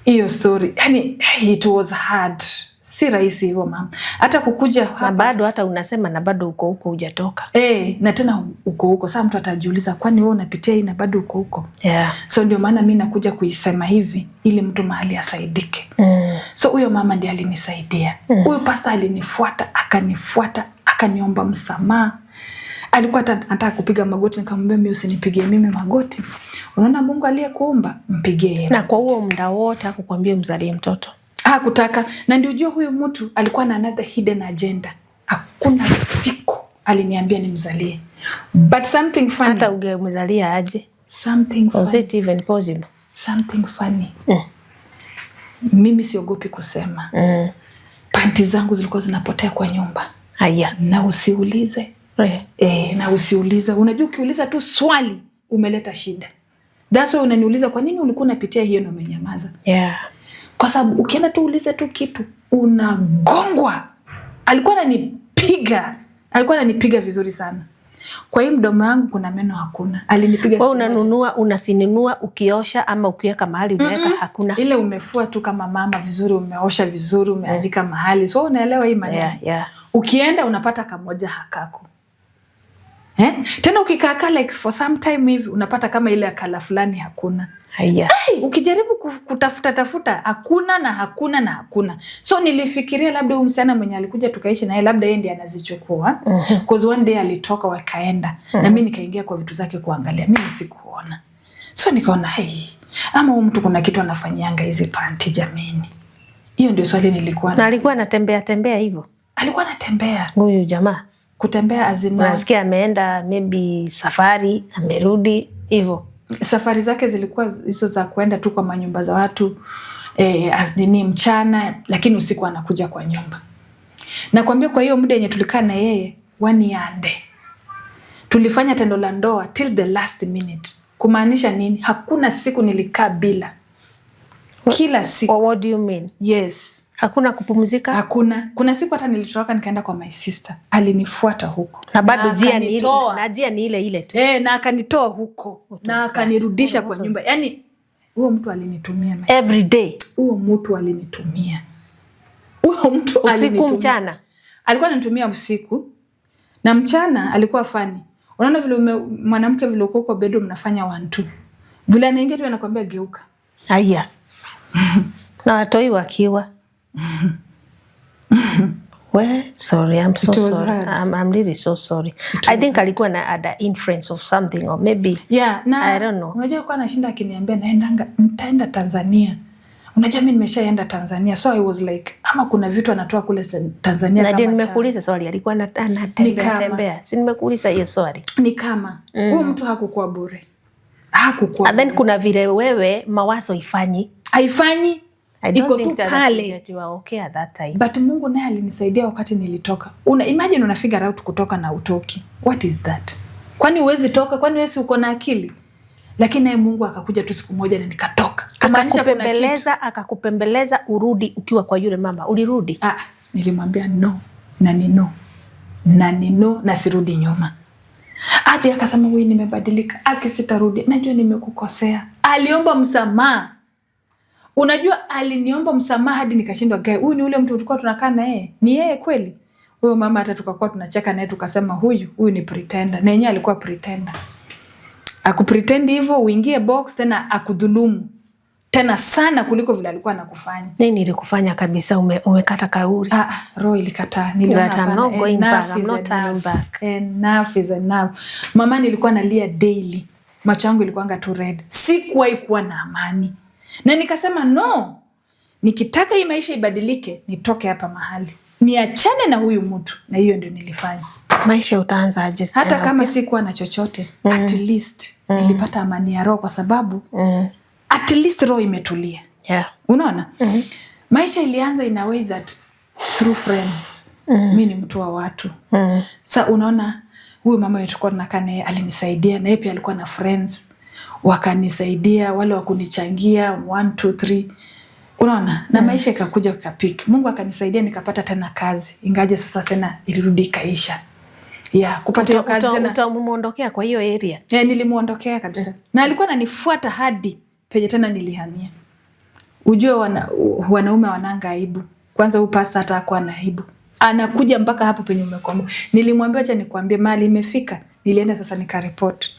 hiyo story. Yani it was hard. Si rahisi hivyo mama. Hata kukuja hapa.
Na bado hata unasema na bado uko huko hujatoka.
Na tena uko huko. Sasa mtu atajiuliza kwani wewe unapitia hii na bado uko huko.
Yeah.
So ndio maana mimi nakuja kuisema hivi ili mtu mahali asaidike. So huyo mama ndiye alinisaidia. Huyo pastor alinifuata, akaniomba msamaha. Alikuwa anataka kupiga magoti, nikamwambia mimi usinipigie mimi magoti. Unaona Mungu aliyekuumba, mpigie yeye.
Na kwa huo muda wote hakukwambia mzalie mtoto.
Hakutaka. Na ndio ujue huyu mtu alikuwa na another hidden agenda. Hakuna siku aliniambia nimzalie. But something funny.
Hata ungemzalia aje?
Something funny.
Was it even possible?
Something funny. Mimi siogopi kusema. Panti zangu zilikuwa zinapotea kwa nyumba.
Haya.
Na usiulize. Na usiulize. Unajua ukiuliza tu swali umeleta shida. That's why unaniuliza kwa nini ulikuwa unapitia hiyo na umenyamaza.
Yeah.
Kwa sababu ukienda tu ulize tu kitu unagongwa. Alikuwa ananipiga vizuri sana. Kwa hii mdomo yangu kuna meno hakuna. Alinipiga
wewe unanunua, unasinunua ukiosha ama ukiweka mahali umeweka hakuna.
Ile umefua tu kama mama vizuri, umeosha vizuri, umeandika mahali. So unaelewa hii maneno.
Yeah.
Ukienda unapata kamoja hakako. Tena ukikaa like for some time hivi unapata kama ile akala fulani hakuna.
Haya.
Ukijaribu kutafuta hakuna. So nilifikiria labda huyu msichana mwenye alikuja tukaishi naye labda yeye ndiye anazichukua. Because one day alitoka wakaenda na mimi nikaingia kwa vitu zake kuangalia. Mimi sikuona. So nikaona ama huyu mtu kuna kitu anafanyianga hizi panty jameni. Hiyo ndio swali nilikuwa
na alikuwa anatembea hivyo. Alikuwa
anatembea.
Huyu jamaa.
Kutembea azina.
Nasikia ameenda maybe safari, amerudi hivyo.
Safari zake zilikuwa hizo za kuenda tu kwa manyumba za watu ni mchana, lakini usiku anakuja kwa nyumba. Na kuambia kwa hiyo muda yenye tulikaa na yeye 1 year ande. Tulifanya tendo la ndoa till the last minute. Kumaanisha nini? Hakuna siku nilikaa bila. Kila siku.
What do you mean?
Yes.
Hakuna kupumzika?
Hakuna. Kuna siku hata nilitoroka nikaenda kwa my sister. Alinifuata huko.
Na bado jia ni ile tu.
Na akanitoa huko. Na akanirudisha kwa nyumba. Yaani huo mtu alinitumia.
Every day.
Huo mtu alinitumia.
Usiku mchana.
Alikuwa ananitumia usiku. Na mchana alikuwa fani. Unaona vile mwanamke vile uko kwa bedroom mnafanya 1-2. Vile anaingia tu anakuambia geuka.
Haya. Na watoi wakiwa. Well, sorry, I'm so sorry. I'm really so sorry. I think alikuwa na ada influence of something or maybe I don't know.
Unajua kwa anashinda akiniambia nitaenda Tanzania. Unajua mimi nimeshaenda Tanzania. So I was like, ama kuna vitu anatoa kule Tanzania kama.
Na nimekuuliza swali, alikuwa anatembea. Si nimekuuliza hiyo swali.
Ni kama huyu mtu hakukuwa bure. Hakukuwa.
And then kuna vile wewe mawazo haifanyi.
Iko tu pale.
Okay at that time.
But Mungu naye alinisaidia wakati nilitoka. Imagine una figure out kutoka na utoki. What is that? Kwani huwezi toka? Kwani wewe uko na akili? Lakini naye Mungu akakuja tu siku moja na nikatoka.
Akakupembeleza urudi ukiwa kwa yule mama. Ulirudi?
Nilimwambia no. Na sirudi nyuma. Hadi akasema wewe nimebadilika. Sitarudi. Najua nimekukosea. Aliomba msamaha. Unajua aliniomba msamaha hadi nikashindwa huyu ni ule mtu tulikuwa tunakaa na yeye. Ni yeye kweli? Huyo mama hata tukakuwa tunacheka naye tukasema huyu ni pretender. Na yeye alikuwa pretender. Akupretend hivyo uingie box tena akudhulumu. Tena sana kuliko vile alikuwa anakufanya.
Nini ilikufanya kabisa umekata kauli?
Roho ilikataa.
Niliona I'm not going back. I'm not turning back.
Enough is enough. Mama nilikuwa nalia daily. Macho yangu ilikuwa tu red. Sikuwahi kuwa na amani. Na nikasema no, nikitaka hii maisha ibadilike, nitoke hapa mahali. Niachane na huyu mtu. Na hiyo ndio nilifanya.
Maisha utaanza aje?
Hata kama sikuwa na chochote, at least nilipata amani ya roho kwa sababu at least roho imetulia.
Yeah.
Unaona? Maisha ilianza in a way that through friends. Mimi ni mtu wa watu. Sasa unaona huyu mama yetu tulikuwa tunakaa naye alinisaidia na yeye pia alikuwa na friends. Wakanisaidia, wale wakunichangia 1 2 3. Unaona? Na maisha ikakuja kapik. Mungu akanisaidia nikapata tena kazi. Ingaje sasa tena ilirudi ikaisha. Kupata hiyo kazi tena.
Utamuondokea kwa hiyo area?
Nilimuondokea kabisa. Na alikuwa ananifuata hadi penye tena nilihamia. Ujue wanaume wananga aibu. Kwanza huyu pastor hata hakuwa na aibu. Anakuja mpaka hapo penye umekomboa. Nilimwambia acha nikwambie mali imefika. Nilienda sasa nikaripoti.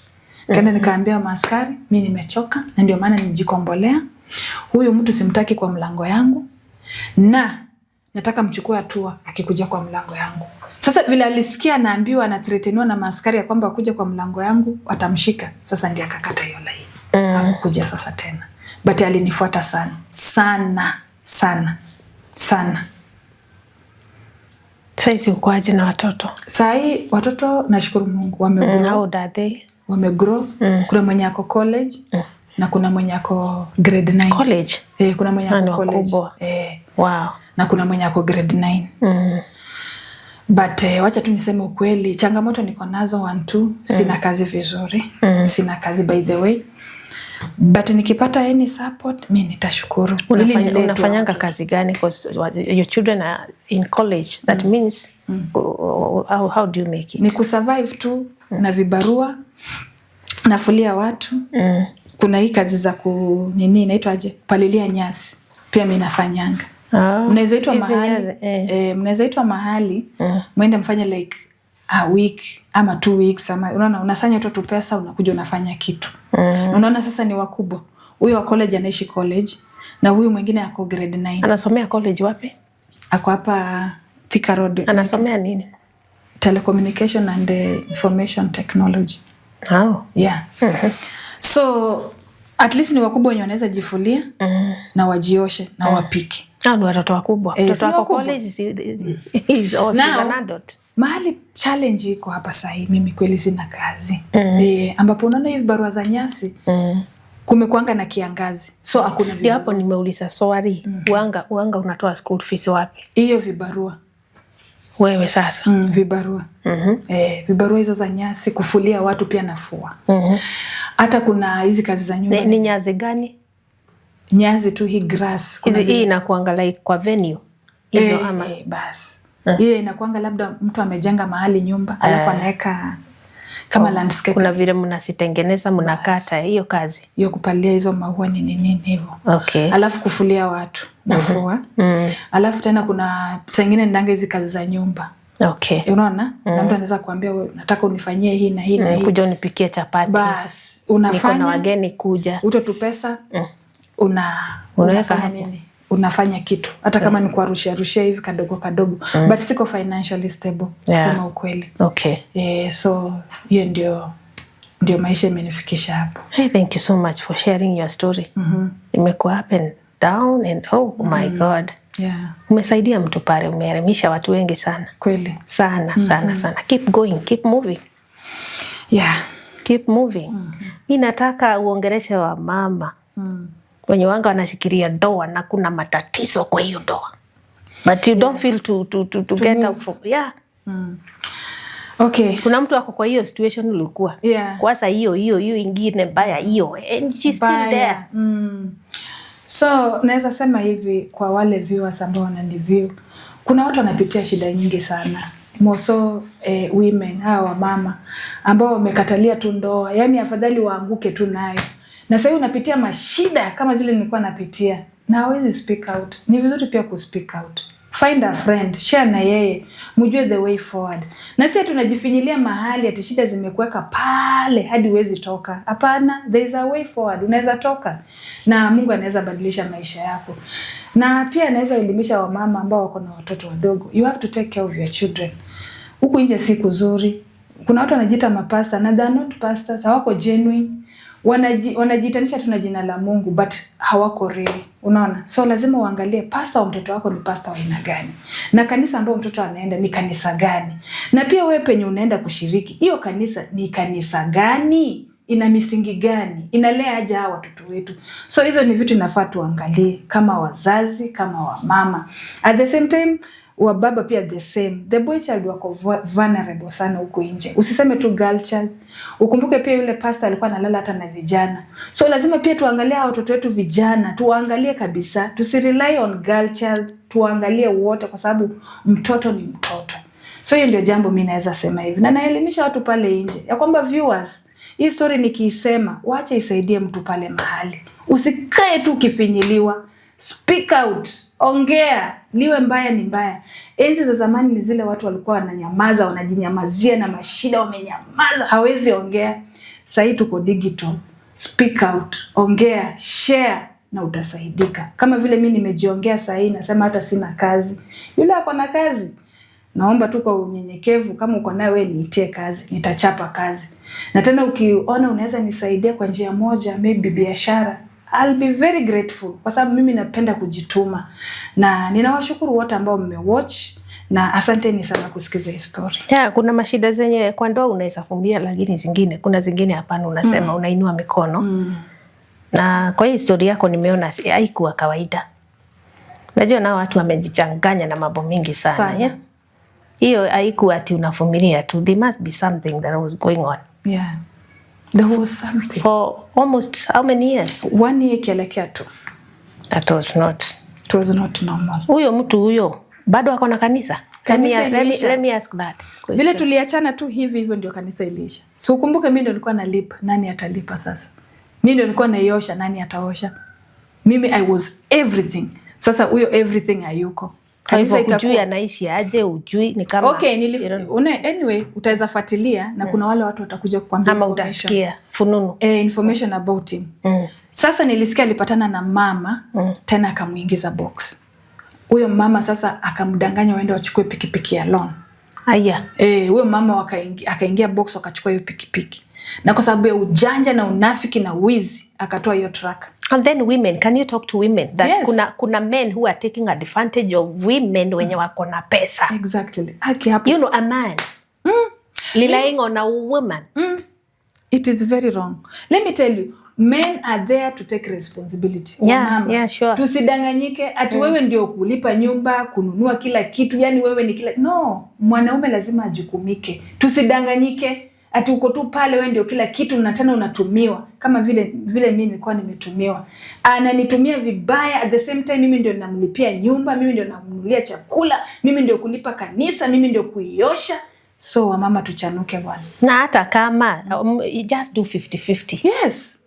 Kaenda nikaambia maaskari, mimi nimechoka na ndio maana nijikombolea. Huyu mtu simtaki kwa mlango yangu na nataka mchukue hatua akikuja kwa mlango yangu. Sasa vile alisikia naambiwa anathreateniwa na maaskari ya kwamba akuja kwa mlango yangu atamshika. Sasa ndiye akakata hiyo line. Hakuja sasa tena. But alinifuata sana.
Sasa ukoaje na watoto?
Sasa watoto nashukuru Mungu wamegrow.
How are they?
Wamegrow. Kuna mwenye ako college na kuna mwenye ako grade 9.
College?
Kuna mwenye ako college.
Wow.
Na kuna mwenye ako grade 9. But wacha tu niseme ukweli, changamoto niko nazo 1 2. Sina kazi vizuri. Sina kazi by the way. But nikipata any support, mimi nitashukuru.
Unafanyanga kazi gani? Because your children are in college. That means how do you make it?
Ni kusurvive tu na vibarua, nafulia watu. Kuna hii kazi za nini inaitwaje? Palilia nyasi. Pia mimi nafanyanga. Mnaweza itwa mahali. Mnaweza itwa mahali, mwende mfanye like a week ama 2 weeks ama unaona unasanya tu pesa unakuja unafanya kitu. Unaona sasa ni wakubwa. Huyu wa college anaishi college na huyu mwingine ako grade 9.
Anasomea college wapi?
Ako hapa Thika Road.
Anasomea nini?
Telecommunication and information technology. Yeah. So at least ni wakubwa wenye wanaweza jifulia na wajioshe na wapike.
Ni watoto wakubwa. Mtoto wako college is an adult.
Mahali challenge iko hapa sahi mimi kweli sina kazi. Ambapo unaona hivi barua za nyasi kumekuanga na kiangazi. So hakuna vibarua.
Hapo nimeuliza swali. Uanga unatoa school fees wapi?
Hiyo vibarua.
Wewe sasa.
Vibarua. Vibarua hizo za nyasi kufulia watu pia nafua. Hata kuna hizi kazi za nyumba.
Ni nyazi gani?
Nyazi tu hii grass.
Hii inakuanga like kwa venue. Hizo ama
basi. Ile inakuanga labda mtu amejenga mahali nyumba alafu anaweka kama landscape.
Kuna vile mnasitengeneza mnakata hiyo kazi.
Hiyo kupalia hizo maua nini hivyo.
Okay.
Alafu kufulia watu nafua. Alafu tena kuna saa nyingine ndanga hizi kazi za nyumba.
Okay.
Unaona? Na mtu anaweza kuambia wewe nataka unifanyie hii na hii na hii.
Kuja unipikie chapati.
Bas, unafanya.
Niko na wageni kuja.
Uto tu pesa. Unafanya nini? Unafanya kitu. Hata kama ni kuarushia hivi kadogo. But siko financially stable. Kusema ukweli.
Okay.
So hiyo ndio maisha imenifikisha hapo.
Hey, thank you so much for sharing your story. Imekuwa up and down and my God.
Yeah.
Umesaidia mtu pale, umeelimisha watu wengi sana.
Kweli.
Sana. Keep going, keep moving.
Yeah.
Keep moving. Mimi nataka uongeleshe wa mama. Wenye wanga wanashikilia doa na kuna matatizo kwa hiyo doa. But you don't feel to get out from. Yeah.
Okay.
Kuna mtu wako kwa hiyo situation ulikuwa.
Yeah.
Kwanza hiyo ingine mbaya hiyo. And she's still there.
So, naweza sema hivi kwa wale viewers ambao wananiview. Kuna watu wanapitia shida nyingi sana. Moso women, hawa mama ambao wamekatalia tu ndoa. Yaani afadhali waanguke tu nayo. Na sasa unapitia mashida kama zile nilikuwa napitia. Na hawezi speak out. Ni vizuri pia kuspeak out. Find a friend, share na yeye, mjue the way forward. Na sisi tunajifinyilia mahali ati shida zimekuweka pale hadi huwezi toka. Hapana, there is a way forward. Unaweza toka na Mungu anaweza badilisha maisha yako. Na pia anaweza elimisha wamama ambao wako na watoto wadogo. You have to take care of your children. Huku nje si kuzuri. Kuna watu wanajiita mapasta na they are not pastors, hawako genuine. Wanajitanisha tu na jina la Mungu but hawako real. Unaona? So lazima uangalie pasta wa mtoto wako ni pasta wa aina gani. Na kanisa ambao mtoto anaenda ni kanisa gani. Na pia wewe penye unaenda kushiriki, hiyo kanisa ni kanisa gani? Ina misingi gani? Inalea aje hawa watoto wetu? So hizo ni vitu inafaa tuangalie kama wazazi, kama wamama. At the same time wa baba pia the same. The boy child wako vulnerable sana huko nje. Usiseme tu girl child. Ukumbuke pia yule pastor alikuwa analala hata na vijana. So lazima pia tuangalie watoto wetu vijana, tuangalie kabisa. Tusirely on girl child, tuangalie wote kwa sababu mtoto ni mtoto. So hiyo ndio jambo mimi naweza sema hivi. Na naelimisha watu pale nje ya kwamba viewers, hii story nikiisema, waache isaidie mtu pale mahali. Usikae tu kifinyiliwa. Speak out, ongea, liwe mbaya ni mbaya. Enzi za zamani ni zile watu walikuwa wananyamaza, wanajinyamazia na mashida wamenyamaza, hawezi ongea. Sasa tuko digital. Speak out, ongea, share na utasaidika. Kama vile mimi nimejiongea sasa nasema hata sina kazi. Yule ako na kazi. Naomba tu kwa unyenyekevu kama uko naye wewe niitie kazi, nitachapa kazi. Na tena ukiona unaweza nisaidia kwa njia moja, maybe biashara, I'll be very grateful kwa sababu mimi napenda kujituma. Na ninawashukuru wote ambao mmewatch na asanteni sana kusikiza hii story.
Kuna mashida zenye kwa ndoa unaweza kumbia lakini zingine, kuna zingine hapana unasema unainua mikono. Na kwa hii story yako nimeona haikuwa kawaida. Najua na watu wamejichanganya na mambo mingi sana. Hiyo haikuwa ati unavumilia tu. There must be something that was going on.
Yeah. There was something.
For almost how many years?
1 year kielekea tu.
That was not.
It was not normal.
Huyo mtu huyo bado ako na kanisa? Let me ask that question.
Vile tuliachana tu hivyo ndio kanisa iliisha. So ukumbuke mimi ndio nilikuwa nalipa, nani atalipa sasa? Mimi ndio nilikuwa naiosha, nani ataosha? Mimi I was everything. Sasa huyo everything hayuko.
Kanisa itakuwa anaishi aje, ujui ni kama
anyway utaweza fuatilia na kuna wale watu watakuja kukuambia
ama utasikia fununu
information about him. Sasa nilisikia alipatana na mama tena akamuingiza box. Huyo mama sasa akamdanganya waende wachukue pikipiki ya loan.
Aya.
Huyo mama akaingia box wakachukua hiyo pikipiki. Na kwa sababu ya ujanja na unafiki na wizi akatoa hiyo truck.
And then women, can you talk to women that yes. kuna men who are taking advantage of women wenye wako na pesa.
Exactly.
You know, a man relying on a woman.
It is very wrong. Let me tell you, men are there to take responsibility.
Yeah, sure.
Tusidanganyike ati wewe ndio kulipa nyumba, kununua kila kitu, yani wewe ni kila. No, mwanaume lazima ajukumike. Tusidanganyike ati uko tu pale wewe ndio kila kitu na tena unatumiwa kama vile mimi nilikuwa nimetumiwa. Ananitumia vibaya, at the same time mimi ndio namlipia nyumba, mimi ndio namnunulia chakula, mimi ndio kulipa kanisa, mimi ndio kuiosha. So wamama tuchanuke bwana.
Na hata kama just do 50-50.
Yes.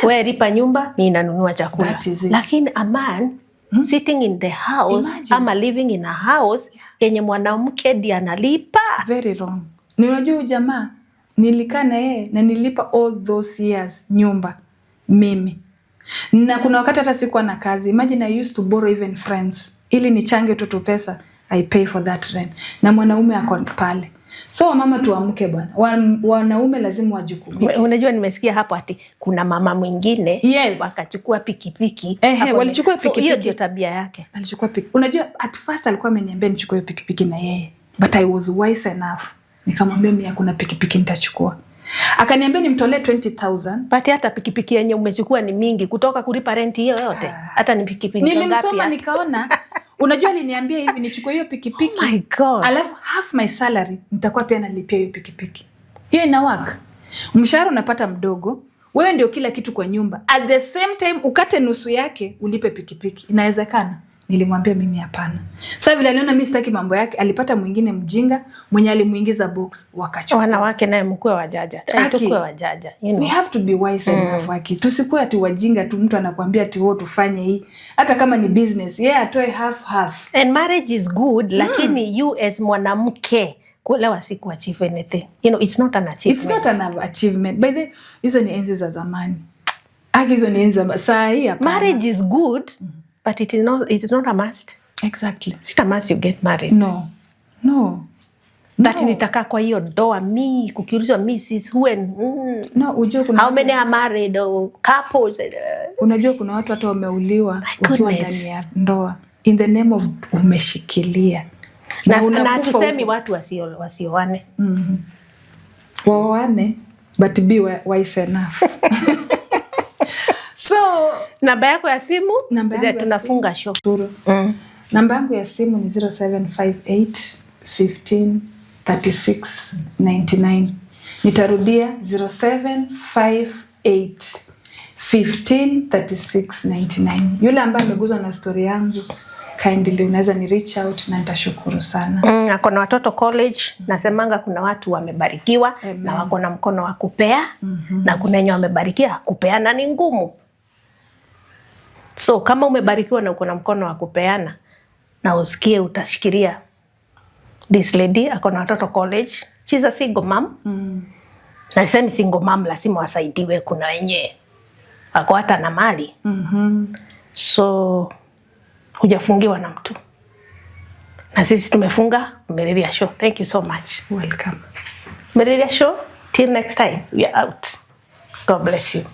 Wewe lipa nyumba, mimi nanunua chakula. Lakini a man sitting in the house, ama living in a house yenye mwanamke ndiye analipa.
Very wrong. Ni unajua jamaa nilikaa na yeye na nilipa all those years nyumba mimi. Na kuna wakati hata sikuwa na kazi. Imagine I used to borrow even friends ili nichange tu pesa, I pay for that rent. Na mwanaume ako pale. So mama tuamke bwana. Wanaume lazima wajukumike.
Unajua nimesikia hapo ati kuna mama mwingine
yes.
wakachukua pikipiki.
Walichukua pikipiki.
So hiyo ndio tabia yake.
Alichukua pikipiki. Unajua at first alikuwa ameniambia nichukue pikipiki na yeye. But I was wise enough. Nikamwambia mimi hakuna pikipiki nitachukua. Akaniambia nimtolee 20,000.
But hata pikipiki yenye umechukua ni mingi kutoka kulipa rent hiyo yote. Hata ni pikipiki ngapi?
Nilimsoma nikaona unajua aliniambia hivi nichukue hiyo pikipiki.
Oh my God.
Alafu half my salary nitakuwa pia nalipia hiyo pikipiki. Hiyo ina work. Mshahara unapata mdogo, wewe ndio kila kitu kwa nyumba. At the same time ukate nusu yake ulipe pikipiki. Inawezekana? Nilimwambia mimi hapana. Sasa vile aliona mimi sitaki mambo yake, alipata mwingine mjinga mwenye alimuingiza box wakachukua.
Wanawake naye mkue wajaja. Tukue wajaja. You know.
We have to be wise enough waki. Tusikue ati wajinga tu mtu anakuambia ati wewe tufanye hii. Hata kama ni business, atoe half.
And marriage is good, lakini you as mwanamke kuelewa si kuachieve anything. You know, it's not an achievement.
It's not an achievement. By the hizo ni enzi za zamani. Hizo ni enzi za saa hii hapa.
Marriage is good. But it is not a must.
Exactly.
It's not a must you get married.
No.
That nitakaa kwa hiyo doa mi kukiulizwa Mrs. When.
No, unajua kuna
how many are married couples?
Unajua kuna watu hata wameuliwa ukiwa ndani ya ndoa in the name of umeshikilia.
Na tusemi watu wasioane.
Waoane but be wise enough. So
namba yako ya simu tunafunga show.
Namba yangu ya simu ni 0758 15 36 99. Nitarudia 0758 15 36 99. Yule ambaye ameguzwa na story yangu kindly unaweza ni reach out na nitashukuru sana.
Ako na watoto college, nasemanga kuna watu wamebarikiwa na wako na mkono wa kupea na kuna wenye wamebarikiwa kupeana ni ngumu. So kama umebarikiwa na uko na mkono wa kupeana na usikie utashikilia. This lady ako na watoto college, she's a single mom. Na sisemi single mom lazima wasaidiwe, kuna wenye wako hata na mali. So hujafungiwa na mtu. Na sisi tumefunga Meridia Show. Thank you so much.
Welcome.
Meridia Show, till next time, we are out. God bless you.